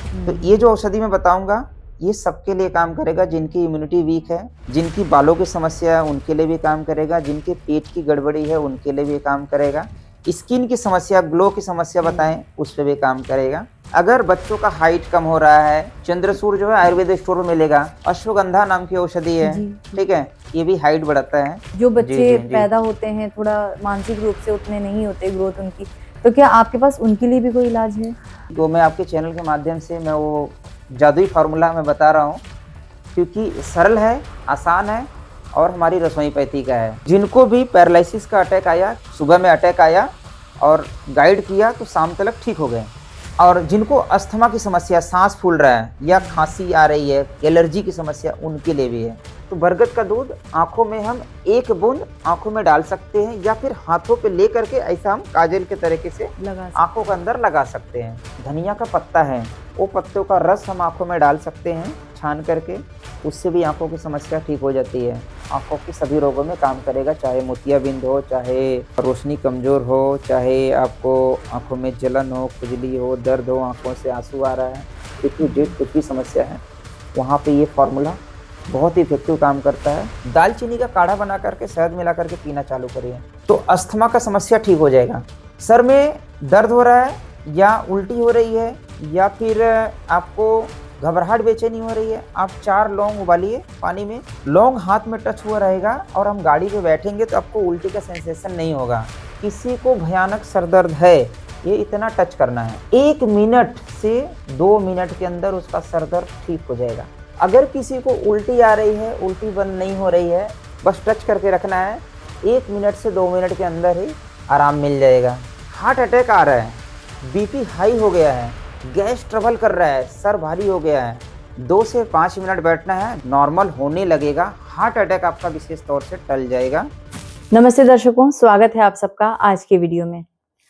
तो ये जो औषधि मैं बताऊँगा, ये सबके लिए काम करेगा जिनकी इम्यूनिटी वीक है, जिनकी बालों की समस्या है उनके लिए भी काम करेगा, जिनके पेट की गड़बड़ी है उनके लिए भी काम करेगा। स्किन की समस्या, ग्लो की समस्या बताएँ, उस पे भी काम करेगा। अगर बच्चों का हाइट कम हो रहा है, चंद्रसूर जो है आयुर्वेद स्टोर में मिलेगा। अश्वगंधा नाम की औषधि है, जी। ठीक है? ये भी हाइट बढ़ाता है। जो जी, बच्चे जी, जी। पैदा होते हैं थोड़ा मानसिक रूप से उतने नहीं होते ग्रोथ उनकी, तो क्या आपके पास उनके लिए भी कोई इलाज है? तो मैं आपके चैनल के माध्यम से मैं वो जादुई फ़ॉर्मूला मैं बता रहा हूँ, क्योंकि सरल है, आसान है और हमारी रसोई पैथी का है। जिनको भी पैरालिसिस का अटैक आया, सुबह में अटैक आया और गाइड किया तो शाम तक ठीक हो गए। और जिनको अस्थमा की समस्या, साँस फूल रहा है या खाँसी आ रही है, एलर्जी की समस्या, उनके लिए भी है। तो बरगद का दूध आँखों में हम 1 बूँद आँखों में डाल सकते हैं या फिर हाथों पे ले करके ऐसा हम काजल के तरीके से लगा आँखों के अंदर लगा सकते हैं। धनिया का पत्ता है, वो पत्तों का रस हम आँखों में डाल सकते हैं छान करके, उससे भी आँखों की समस्या ठीक हो जाती है। आँखों के सभी रोगों में काम करेगा, चाहे मोतियाबिंद हो, चाहे रोशनी कमज़ोर हो, चाहे आपको आँखों में जलन हो, खुजली हो, दर्द हो, आँखों से आँसू आ रहा है, ए टू जेड कुछ भी समस्या है, वहाँ पे ये फ़ॉर्मूला बहुत ही इफ़ेक्टिव काम करता है। दालचीनी का काढ़ा बना करके शहद मिला करके पीना चालू करिए, तो अस्थमा का समस्या ठीक हो जाएगा। सर में दर्द हो रहा है या उल्टी हो रही है या फिर आपको घबराहट बेचैनी हो रही है, आप 4 लौंग उबालिए पानी में, लौंग हाथ में टच हुआ रहेगा और हम गाड़ी पे बैठेंगे तो आपको उल्टी का सेंसेशन नहीं होगा। किसी को भयानक सर दर्द है, ये इतना टच करना है, 1 मिनट से 2 मिनट के अंदर उसका सर दर्द ठीक हो जाएगा। अगर किसी को उल्टी आ रही है, उल्टी बंद नहीं हो रही है, बस टच करके रखना है, 1 मिनट से 2 मिनट के अंदर ही आराम मिल जाएगा। हार्ट अटैक आ रहा है, बीपी हाई हो गया है, गैस ट्रबल कर रहा है, सर भारी हो गया है, 2 से 5 मिनट बैठना है, नॉर्मल होने लगेगा, हार्ट अटैक आपका विशेष तौर से टल जाएगा। नमस्ते दर्शकों, स्वागत है आप सबका आज के वीडियो में।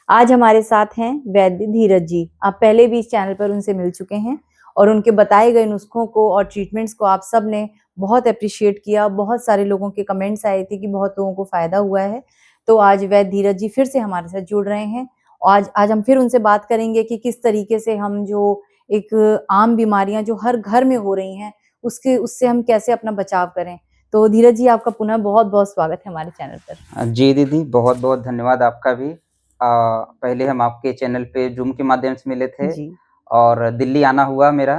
आज हमारे साथ हैं वैद्य धीरज जी। आप पहले भी इस चैनल पर उनसे मिल चुके हैं और उनके बताए गए नुस्खों को और ट्रीटमेंट्स को आप सब ने बहुत अप्रिशिएट किया। बहुत सारे लोगों के कमेंट्स आए थे कि बहुत लोगों को फायदा हुआ है। तो आज वैद्य धीरज जी फिर से हमारे साथ जुड़ रहे हैं। आज हम फिर उनसे बात करेंगे कि किस तरीके से हम जो एक आम बीमारियां जो हर घर में हो रही हैं उससे हम कैसे अपना बचाव करें। तो धीरज जी, आपका पुनः बहुत बहुत स्वागत है हमारे चैनल पर। जी दीदी, बहुत-बहुत धन्यवाद आपका भी। पहले हम आपके चैनल पे ज़ूम के माध्यम से मिले थे जी और दिल्ली आना हुआ मेरा,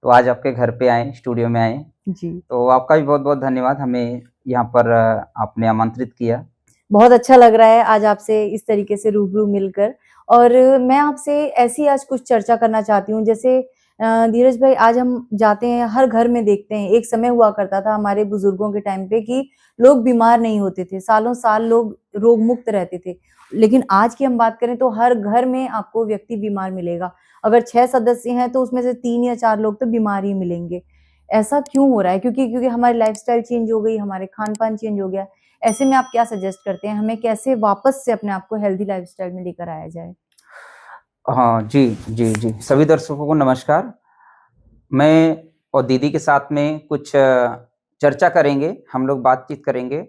तो आज आपके घर पे आए, स्टूडियो में आए। जी। तो आपका भी बहुत-बहुत धन्यवाद, हमें यहाँ पर आपने आमंत्रित किया। बहुत अच्छा लग रहा है आज आपसे इस तरीके से रूबरू मिलकर। और मैं आपसे ऐसी आज कुछ चर्चा करना चाहती हूँ। जैसे धीरज भाई, आज हम जाते हैं हर घर में देखते हैं, एक समय हुआ करता था हमारे बुजुर्गों के टाइम पे कि लोग बीमार नहीं होते थे, सालों साल लोग रोग मुक्त रहते थे। लेकिन आज की हम बात करें तो हर घर में आपको व्यक्ति बीमार मिलेगा। अगर 6 सदस्य हैं तो उसमें से 3 या 4 लोग तो बीमार ही मिलेंगे। ऐसा क्यों हो रहा है? क्योंकि हमारी लाइफस्टाइल चेंज हो गई, हमारे खान-पान चेंज हो गया। ऐसे में आप क्या सजेस्ट करते हैं, हमें कैसे वापस से अपने आप को हेल्दी लाइफस्टाइल में लेकर आया जाए? हाँ, जी, जी, जी। सभी दर्शकों को नमस्कार। मैं और दीदी के साथ में कुछ चर्चा करेंगे, हम लोग बातचीत करेंगे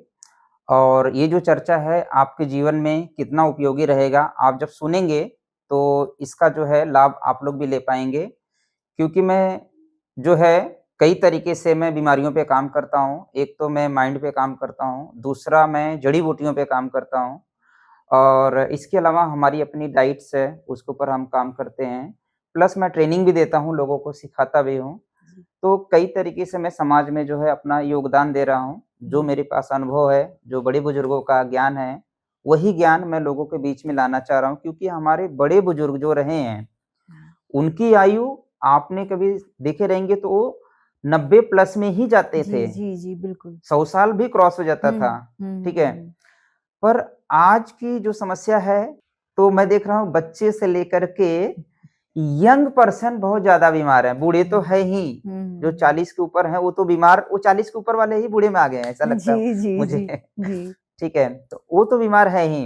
और ये जो चर्चा है आपके जीवन में कितना उपयोगी रहेगा, आप जब सुनेंगे तो इसका जो है लाभ आप लोग भी ले पाएँगे। क्योंकि मैं जो है कई तरीके से मैं बीमारियों पे काम करता हूँ। एक तो मैं माइंड पे काम करता हूँ, दूसरा मैं जड़ी-बूटियों पे काम करता हूँ और इसके अलावा हमारी अपनी डाइट्स है, उसके ऊपर हम काम करते हैं। प्लस मैं ट्रेनिंग भी देता हूँ, लोगों को सिखाता भी हूँ। तो कई तरीके से मैं समाज में जो है अपना योगदान दे रहा हूँ। जो मेरे पास अनुभव है, जो बड़े-बुजुर्गों का ज्ञान है, वही ज्ञान मैं लोगों के बीच में लाना चाह रहा हूँ क्योंकि हमारे बड़े-बुजुर्ग जो रहे हैं, उनकी आयु आपने कभी देखे रहेंगे तो वो 90 प्लस में ही जाते जी, थे। जी, जी, बिल्कुल। 100 साल भी क्रॉस हो जाता हुँ, था, हुँ, ठीक हुँ, है? हुँ। पर आज की जो समस्या है, तो मैं देख रहा हूँ बच्चे से लेकर के यंग पर्सन बहुत ज़्यादा बीमार हैं, बूढ़े तो है ही, जो हुँ, 40 के ऊपर हैं वो तो बीमार, वो 40 के ऊपर वाले ही बूढ़े में आ गए हैं, ऐसा हुँ। लगता जी, है जी, मुझे। जी, जी। ठीक है, तो वो तो बीमार है ही,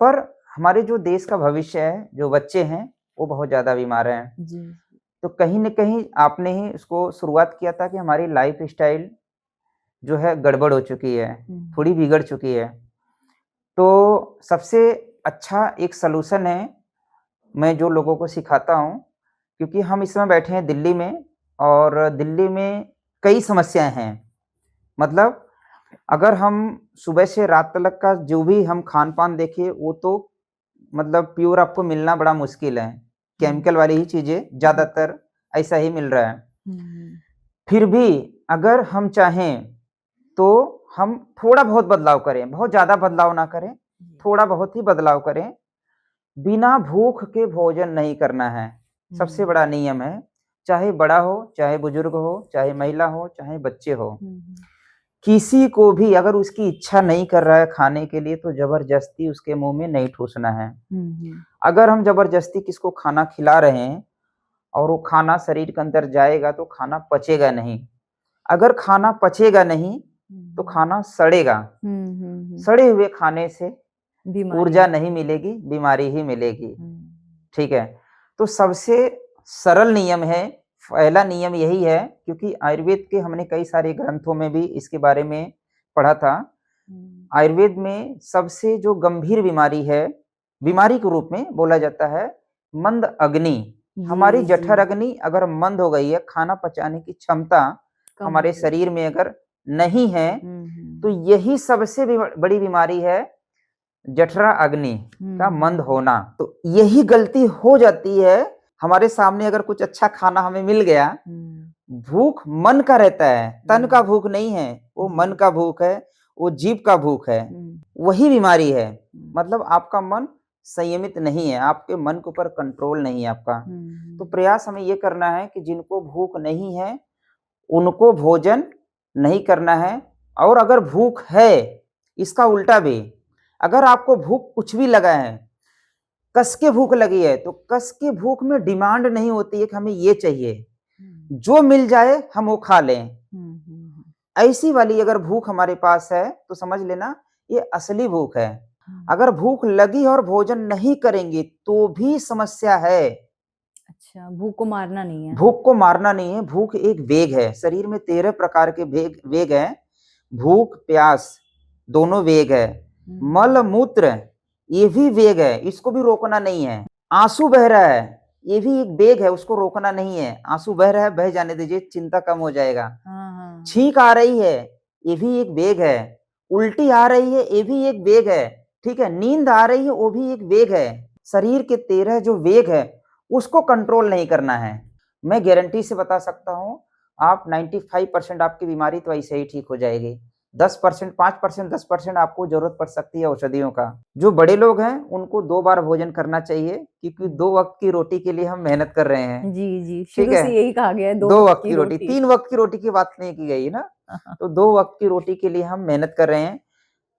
पर हमारे जो देश का भविष्य है, जो बच्चे हैं, वो बहुत ज़्यादा बीमार हैं। जी। तो कहीं न कहीं आपने ही इसको शुरुआत किया था कि हमारी लाइफ़स्टाइल जो है गड़बड़ हो चुकी है, हुँ, थोड़ी बिगड़ चुकी है। तो सबसे अच्छा एक सॉल्यूशन है, मैं जो लोगों को सिखाता हूँ क्योंकि हम इस समय बैठे हैं दिल्ली में और दिल्ली में कई समस्याएँ हैं। मतलब अगर हम सुबह से रात तक का जो भी हम खान-पान देखें वो तो मतलब प्योर आपको मिलना बड़ा मुश्किल है। हुँ, केमिकल वाली ही चीज़ें जी। ज़्यादातर ऐसा ही मिल रहा है। हुँ, हुँ। फिर भी अगर हम चाहें तो हम थोड़ा बहुत बदलाव करें, बहुत ज़्यादा बदलाव ना करें, जी। थोड़ा बहुत ही बदलाव करें। बिना भूख के भोजन नहीं करना है, सबसे हुँ, बड़ा नियम है। चाहे बड़ा हो, चाहे बुजुर्ग हो, चाहे महिला हो, चाहे बच्चे हो। हुँ, हुँ। किसी को भी अगर उसकी इच्छा नहीं कर रहा है खाने के लिए तो ज़बरदस्ती उसके मुँह में नहीं ठूँसना है। हुँ, हुँ। अगर हम ज़बरदस्ती किसको खाना खिला रहे हैं और वो खाना शरीर के अंदर जाएगा तो खाना पचेगा नहीं। अगर खाना पचेगा नहीं, तो हुँ, खाना सड़ेगा। हुँ, हुँ, हुँ। सड़े हुए खाने से ऊर्जा बीमारियाँ। नहीं मिलेगी, बीमारी ही मिलेगी। हुँ, ठीक है? तो सबसे सरल नियम है, पहला नियम यही है क्योंकि आयुर्वेद के हमने कई सारे ग्रंथों में भी इसके बारे में पढ़ा था। हुँ। आयुर्वेद में सबसे जो गंभीर बीमारी है, बीमारी के रूप में बोला जाता है मंद अग्नि। जी, हमारी जी। जठर अग्नि अगर मंद हो गई है, खाना पचाने की क्षमता कम हो हमारे गई। शरीर में अगर नहीं है, हुँ, तो हुँ। यही सबसे बड़ी बीमारी है जठरा अग्नि हुँ, का मंद हुँ। होना। तो यही गलती हो जाती है, हमारे सामने अगर कुछ अच्छा खाना हमें मिल गया, हुँ, भूख मन का रहता है, तन का हुँ। भूख नहीं है, वो मन जी। का भूख है, वो जीभ का भूख है, हुँ, वही बीमारी है। हुँ। मतलब आपका मन संयमित नहीं है, आपके मन के ऊपर कंट्रोल नहीं है आपका। हुँ, तो हुँ। प्रयास हमें ये करना है कि जिनको भूख नहीं है, उनको भोजन नहीं करना है और अगर भूख है, इसका उल्टा भी, अगर आपको भूख कुछ भी लगा है, कस के भूख लगी है, तो कस के भूख में डिमांड नहीं होती है कि हमें ये चाहिए। हुँ, जो मिल जाए हम वो खा लें। हुँ, हुँ, ऐसी वाली अगर भूख हमारे पास है, तो समझ लेना ये असली भूख है। हुँ। अगर भूख लगी और भोजन नहीं करेंगे, तो भी समस्या है। अच्छा, भूख को मारना नहीं है। भूख को मारना नहीं है, भूख एक वेग है। शरीर में 13 प्रकार के वेग वेग हैं। भूख, प्यास दोनों वेग है। हुँ, मल, मूत्र ये भी वेग है, इसको भी रोकना नहीं है। आँसू बह रहा है, ये भी एक वेग है, उसको रोकना नहीं है। आँसू बह रहा है, बह जाने दीजिए, चिंता कम हो जाएगा। हाँ, हाँ। छींक आ रही है, ये भी एक वेग है। उल्टी आ रही है, ये भी एक वेग है। ठीक है? नींद आ रही है, वो भी एक वेग है। शरीर के 13 जो वेग है, उसको कंट्रोल नहीं करना है। मैं गारंटी से बता सकता हूँ, आप 95% आपकी बीमारी तो ऐसे ही ठीक हो जाएगी। 10% 5% 10% आपको ज़रूरत पड़ सकती है औषधियों का। जो बड़े लोग हैं, उनको 2 बार भोजन करना चाहिए क्योंकि हुँ। 2 वक़्त की रोटी के लिए हम मेहनत कर रहे हैं। जी, जी। ठीक शुरू है? से यही कहा गया है 2 2 वक़्त वक़्त की की रोटी, रोटी। 3 वक़्त की रोटी की बात नहीं की गई ना। तो 2 वक़्त की रोटी के लिए हम मेहनत कर रहे हैं।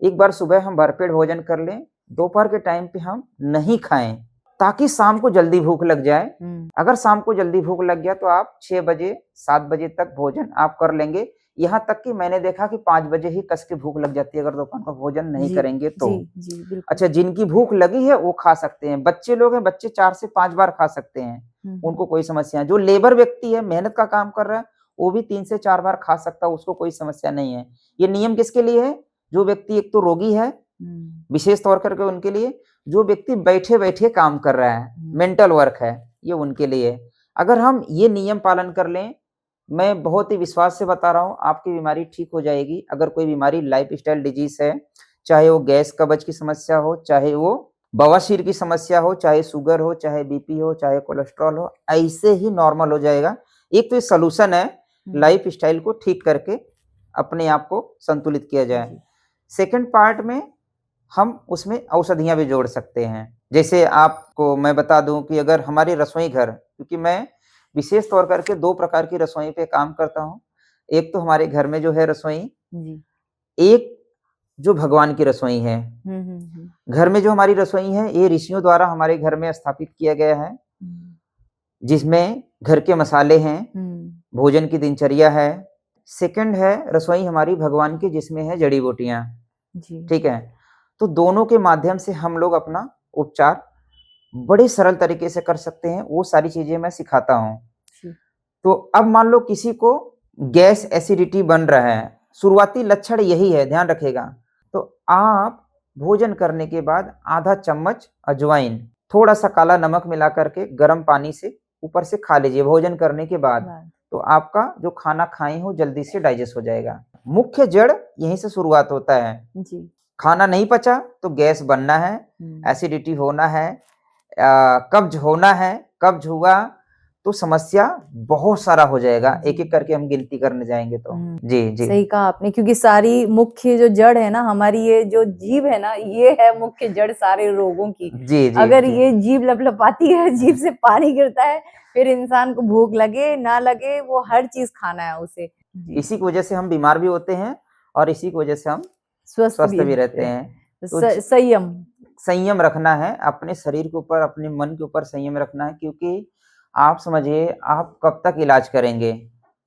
एक बार सुबह हम भरपेट भोजन कर लें, दोपहर के टाइम पे हम नहीं खाएँ, ताकि शाम को जल्दी भूख लग जाए। हुँ, अगर शाम को जल्दी भूख लग गया तो आप 6 बजे, 7 बजे तक भोजन आप कर लेंगे। यहाँ तक कि मैंने देखा कि 5 बजे ही कस के भूख लग जाती है अगर दोपहर का भोजन नहीं जी, करेंगे जी, तो। जी, बिल्कुल। अच्छा जिनकी भूख लगी है वो खा सकते हैं, बच्चे लोग हैं, बच्चे 4 से 5 बार खा सकते हैं, हुँ, उनको हुँ, कोई समस्या है। जो लेबर व्यक्ति है, मेहनत का काम कर रहा है, वो भी 3 से 4 बार खा सकता है, उसको कोई समस्या नहीं है। ये नियम किसके लिए है? जो व्यक्ति एक तो रोगी है, हुँ, विशेष तौर करके उनके लिए, जो व्यक्ति बैठे-बैठे काम कर रहा है, हुँ, मेंटल वर्क है, ये उनके लिए है। अगर हम ये नियम पालन कर लें, मैं बहुत ही विश्वास से बता रहा हूँ, आपकी बीमारी ठीक हो जाएगी। अगर कोई बीमारी लाइफ़स्टाइल डिज़ीज़ है, चाहे वो गैस, कब्ज़ की समस्या हो, चाहे वो बवासीर की समस्या हो, चाहे शुगर हो, चाहे बीपी हो, चाहे कोलेस्ट्रॉल हो, ऐसे ही नॉर्मल हो जाएगा। एक तो ये सॉल्यूशन है, हुँ, लाइफ़स्टाइल को ठीक करके अपने आप को संतुलित किया जाए। जी। सेकंड पार्ट में हम उसमें औषधियाँ भी जोड़ सकते हैं। जैसे आपको मैं बता दूँ कि अगर हमारे रसोई घर क्योंकि मैं विशेष तौर करके 2 प्रकार की रसोई पे काम करता हूँ। एक तो हमारे घर में जो है रसोई, जी। एक जो भगवान की रसोई है। हुँ, हुँ, हुँ, घर में जो हमारी रसोई है, ये ऋषियों द्वारा हमारे घर में स्थापित किया गया है, हुँ, जिसमें घर के मसाले हैं, हुँ, भोजन की दिनचर्या है। सेकंड है रसोई हमारी भगवान की जिसमें है जड़ी-बूटियाँ। जी, ठीक है? तो दोनों के माध्यम से हम लोग अपना उपचार बड़े सरल तरीके से कर सकते हैं, वो सारी चीज़ें मैं सिखाता हूँ। जी। तो अब मान लो किसी को गैस एसिडिटी बन रहा है, शुरुआती लक्षण यही है, ध्यान रखिएगा। तो आप भोजन करने के बाद आधा चम्मच अजवाइन, थोड़ा-सा काला नमक मिला कर के गर्म पानी से ऊपर से खा लीजिए भोजन करने के बाद, वाह! तो आपका जो खाना खाए हो जल्दी से डाइजेस्ट हो जाएगा। मुख्य जड़ यहीं से शुरुआत होता है। जी। खाना नहीं पचा तो गैस बनना है, हुँ। एसिडिटी होना है, कब्ज होना है, कब्ज हुआ तो समस्या बहुत सारा हो जाएगा, जी। एक-एक करके हम गिनती करने जाएँगे तो। हुँ। जी, जी। सही कहा आपने क्योंकि सारी मुख्य जो जड़ है ना हमारी ये जो जीभ है ना, ये है मुख्य जड़ सारे रोगों की। जी, जी, अगर जी। ये जीभ लपलपाती है, जीभ से पानी गिरता है, फिर इंसान को भूख लगे, ना लगे, वो हर चीज़ खाना है उसे। जी। इसी की वजह से हम बीमार भी होते हैं और इसी की वजह से हम स्वस्थ स्वस्थ भी भी रहते रहते हैं। हैं। तो ज संयम। संयम रखना है, अपने शरीर के ऊपर, अपने मन के ऊपर संयम रखना है क्योंकि आप समझिए आप कब तक इलाज करेंगे?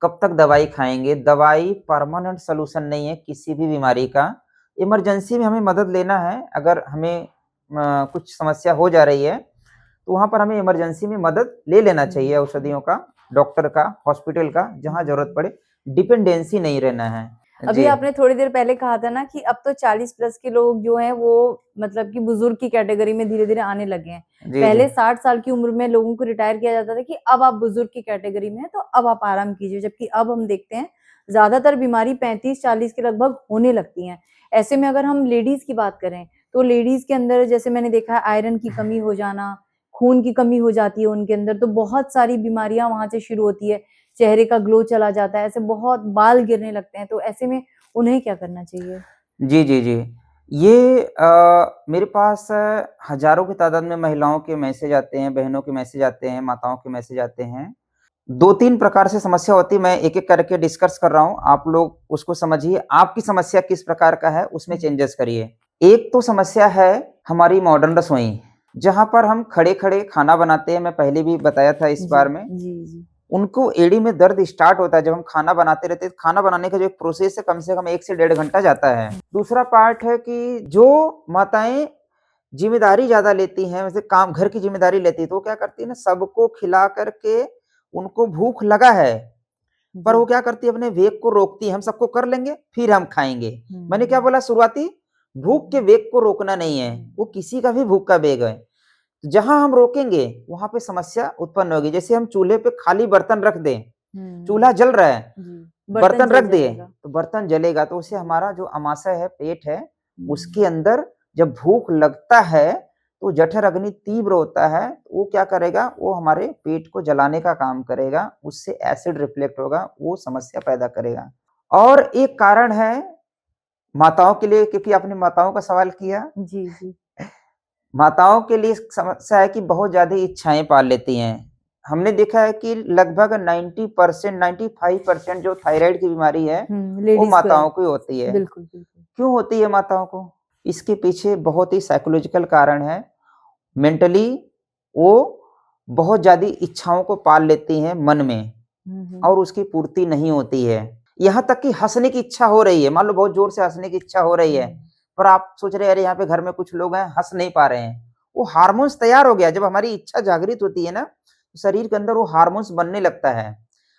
कब तक दवाई खाएँगे? दवाई परमानेंट सॉल्यूशन नहीं है किसी भी बीमारी का। इमरजेंसी में हमें मदद लेना है, अगर हमें कुछ समस्या हो जा रही है, तो वहाँ पर हमें इमरजेंसी में मदद ले लेना चाहिए औषधियों का, डॉक्टर का, हॉस्पिटल का, जहाँ ज़रूरत पड़े। डिपेंडेंसी नहीं रहना है। अभी जी। आपने थोड़ी देर पहले कहा था ना कि अब तो 40 प्लस के लोग जो हैं वो मतलब कि बुजुर्ग की कैटेगरी में धीरे-धीरे आने लगे हैं। जी, जी। पहले 60 साल की उम्र में लोगों को रिटायर किया जाता था कि अब आप बुजुर्ग की कैटेगरी में हैं तो अब आप आराम कीजिए। जबकि अब हम देखते हैं ज़्यादातर बीमारी 35-40 के लगभग होने लगती हैं। ऐसे में अगर हम लेडीज़ की बात करें तो लेडीज़ के अंदर जैसे मैंने देखा है आयरन की कमी हो जाना, खून की कमी हो जाती है उनके अंदर तो बहुत सारी बीमारियाँ वहाँ से शुरू होती है। चेहरे का ग्लो चला जाता है, ऐसे बहुत बाल गिरने लगते हैं, तो ऐसे में उन्हें क्या करना चाहिए? जी, जी, जी। ये मेरे पास हज़ारों की तादाद में महिलाओं के मैसेज आते हैं, बहनों के मैसेज आते हैं, माताओं के मैसेज आते हैं। 2-3 प्रकार से समस्या होती है, मैं एक-एक करके डिस्कस कर रहा हूँ, आप लोग उसको समझिए, आपकी समस्या किस प्रकार का है, उसमें चेंजेस करिए। एक तो समस्या है हमारी मॉडर्न रसोई, जहाँ पर हम खड़े-खड़े खाना बनाते हैं, मैं पहले भी बताया था इस जी, बार में। जी, जी। उनको एड़ी में दर्द स्टार्ट होता है जब हम खाना बनाते रहते हैं, खाना बनाने का जो एक प्रोसेस है कम से कम 1 से डेढ़ घंटा जाता है। दूसरा पार्ट है कि जो माताएँ ज़िम्मेदारी ज़्यादा लेती हैं, वैसे काम घर की ज़िम्मेदारी लेती हैं, तो वो क्या करती है ना सबको खिला कर के उनको भूख लगा है, पर जी। वो क्या करती है अपने वेग को रोकती है, हम सबको कर लेंगे फिर हम खाएँगे। मैंने क्या हुँ। बोला शुरुआती? भूख के वेग को रोकना नहीं है, वो किसी का भी भूख का वेग है। जहाँ हम रोकेंगे, वहाँ पे समस्या उत्पन्न होगी। जैसे हम चूल्हे पे खाली बर्तन रख दें, हुँ। चूल्हा जल रहा है, जी, बर्तन बर्तन जल रख दिए, जाएगा। तो बर्तन जलेगा, तो उससे जी। हमारा जो आमाशय है, पेट है, हुँ। उसके अंदर जब भूख लगता है, तो जठर अग्नि तीव्र होता है, वो क्या करेगा, वो हमारे पेट को जलाने का काम करेगा, उससे एसिड रिफ्लेक्ट होगा, वो समस्या पैदा करेगा। और एक कारण है माताओं के लिए क्योंकि आपने माताओं का सवाल किया, जी, जी। माताओं के लिए समस्या है कि बहुत ज़्यादा इच्छाएँ पाल लेती हैं। हमने देखा है कि लगभग 90% 95% जो थायराइड की बीमारी है, हुँ, वो लेडीज़ को है। माताओं को ही होती है। बिल्कुल, बिल्कुल। क्यों होती है माताओं को? इसके पीछे बहुत ही साइकोलॉजिकल कारण है। मेंटली वो बहुत ज़्यादा इच्छाओं को पाल लेती हैं मन में हुँ, हुँ। और उसकी पूर्ति नहीं होती है। यहाँ तक कि हँसने की इच्छा हो रही है, मान लो बहुत ज़ोर से हँसने की इच्छा हो रही है, हुँ। पर आप सोच रहे हैं अरे यहाँ पे घर में कुछ लोग हैं, हँस नहीं पा रहे हैं। वो हार्मोन्स तैयार हो गया, जब हमारी इच्छा जागृत होती है ना, तो शरीर के अंदर वो हार्मोन्स बनने लगता है।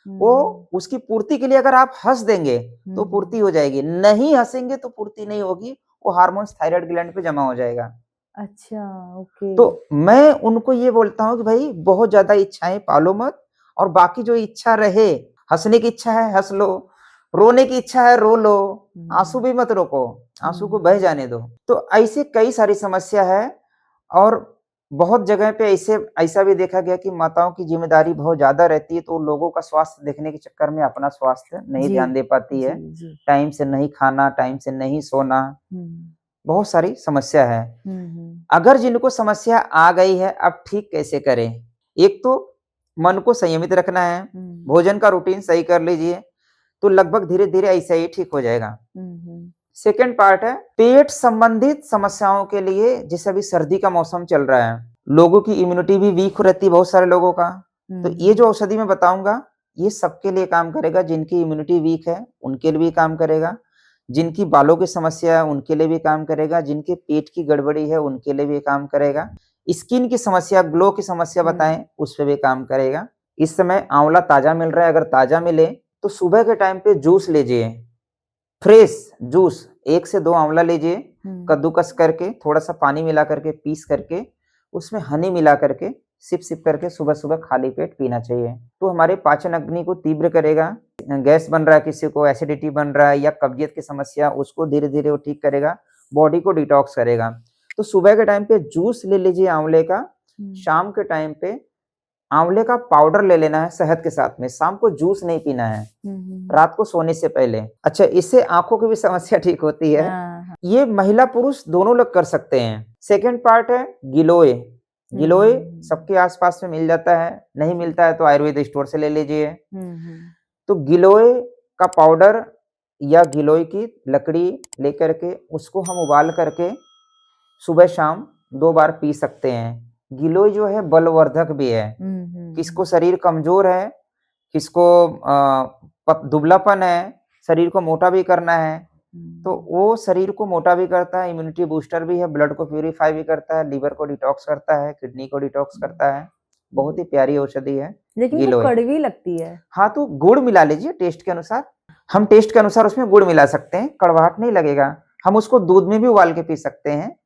वो हुँ, उसकी पूर्ति के लिए अगर आप हँस देंगे, तो हुँ, पूर्ति हुँ। हो जाएगी, नहीं हँसेंगे तो पूर्ति नहीं होगी, वो हार्मोन्स थायराइड ग्लैंड पे जमा हो जाएगा। अच्छा, ओके। तो मैं उनको ये बोलता हूँ कि भाई बहुत ज़्यादा इच्छाएँ पालो मत और बाकी जो इच्छा रहे, हँसने की इच्छा है हँस लो, रोने की इच्छा है रो लो, आँसू हुँ, भी मत रोको, आँसू को बह हुँ। जाने दो। तो ऐसे कई सारी समस्या है और बहुत जगह पे ऐसे ऐसा भी देखा गया कि माताओं की ज़िम्मेदारी बहुत ज़्यादा रहती है, तो लोगों का स्वास्थ्य देखने के चक्कर में अपना स्वास्थ्य नहीं जी, ध्यान दे पाती जी, है। जी। टाइम से नहीं खाना, टाइम से नहीं सोना, हुँ, बहुत सारी समस्या है। हुँ, हुँ। अगर जिनको समस्या आ गई है, अब ठीक कैसे करें? एक तो मन को संयमित रखना है, हुँ, भोजन का रूटीन सही कर लीजिए, तो लगभग धीरे-धीरे ऐसा ही ठीक हो जाएगा। हुँ, हुँ। सेकंड पार्ट है, पेट संबंधित समस्याओं के लिए जैसे अभी सर्दी का मौसम चल रहा है, लोगों की इम्यूनिटी भी वीक रहती है बहुत सारे लोगों का। हुँ, तो ये जो हुँ। औषधि मैं बताऊँगा, ये सबके लिए काम करेगा, जिनकी इम्यूनिटी वीक है, उनके लिए भी काम करेगा। जिनकी बालों की समस्या है, उनके लिए भी काम करेगा, जिनके पेट की गड़बड़ी है, उनके लिए भी काम करेगा। स्किन की समस्या, ग्लो की समस्या हुँ, बताएँ, उस पे भी काम करेगा। इस समय आँवला ताज़ा मिल रहा है, अगर ताज़ा मिले, तो सुबह के टाइम पे जूस लीजिए, फ्रेश जूस 1 से 2 आँवला लीजिए, हुँ, कद्दूकस करके, थोड़ा-सा पानी मिला करके, पीस करके, उसमें हनी मिला करके, सिप-सिप करके सुबह-सुबह खाली पेट पीना चाहिए। तो हमारे पाचन अग्नि को तीव्र करेगा, गैस बन रहा है किसी को, एसिडिटी बन रहा है या कब्जियत की समस्या, उसको धीरे-धीरे वो ठीक करेगा, बॉडी को डिटॉक्स करेगा। तो सुबह के टाइम पे जूस ले लीजिए आंवले का, शाम के टाइम पे आंवले का पाउडर ले लेना है शहद के साथ में, शाम को जूस नहीं पीना है, रात को सोने से पहले। अच्छा, इससे आँखों की भी समस्या ठीक होती है। हाँ। ये महिला पुरुष दोनों लोग कर सकते हैं। सेकंड पार्ट है गिलोय। गिलोय सबके आस-पास में मिल जाता है, नहीं मिलता है तो आयुर्वेद स्टोर से ले लीजिए। तो गिलोय का पाउडर या गिलोय की लकड़ी लेकर के उसको हम उबाल करके सुबह-शाम 2 बार पी सकते हैं। गिलोय जो है बलवर्धक भी है। किसको शरीर कमजोर है, किसको दुबलापन है, शरीर को मोटा भी करना है, तो वो शरीर को मोटा भी करता है, इम्यूनिटी बूस्टर भी है, ब्लड को प्यूरिफाई भी करता है, लिवर को डिटॉक्स करता है, किडनी को डिटॉक्स करता है। बहुत ही प्यारी औषधि है लेकिन वो गिलोय। कड़वी लगती है। हाँ, तो गुड़ मिला लीजिए टेस्ट के अनुसार। हम टेस्ट के अनुसार उसमें गुड़ मिला सकते हैं, कड़वाहट नहीं लगेगा। हम उसको दूध में भी उबाल के पी सकते हैं,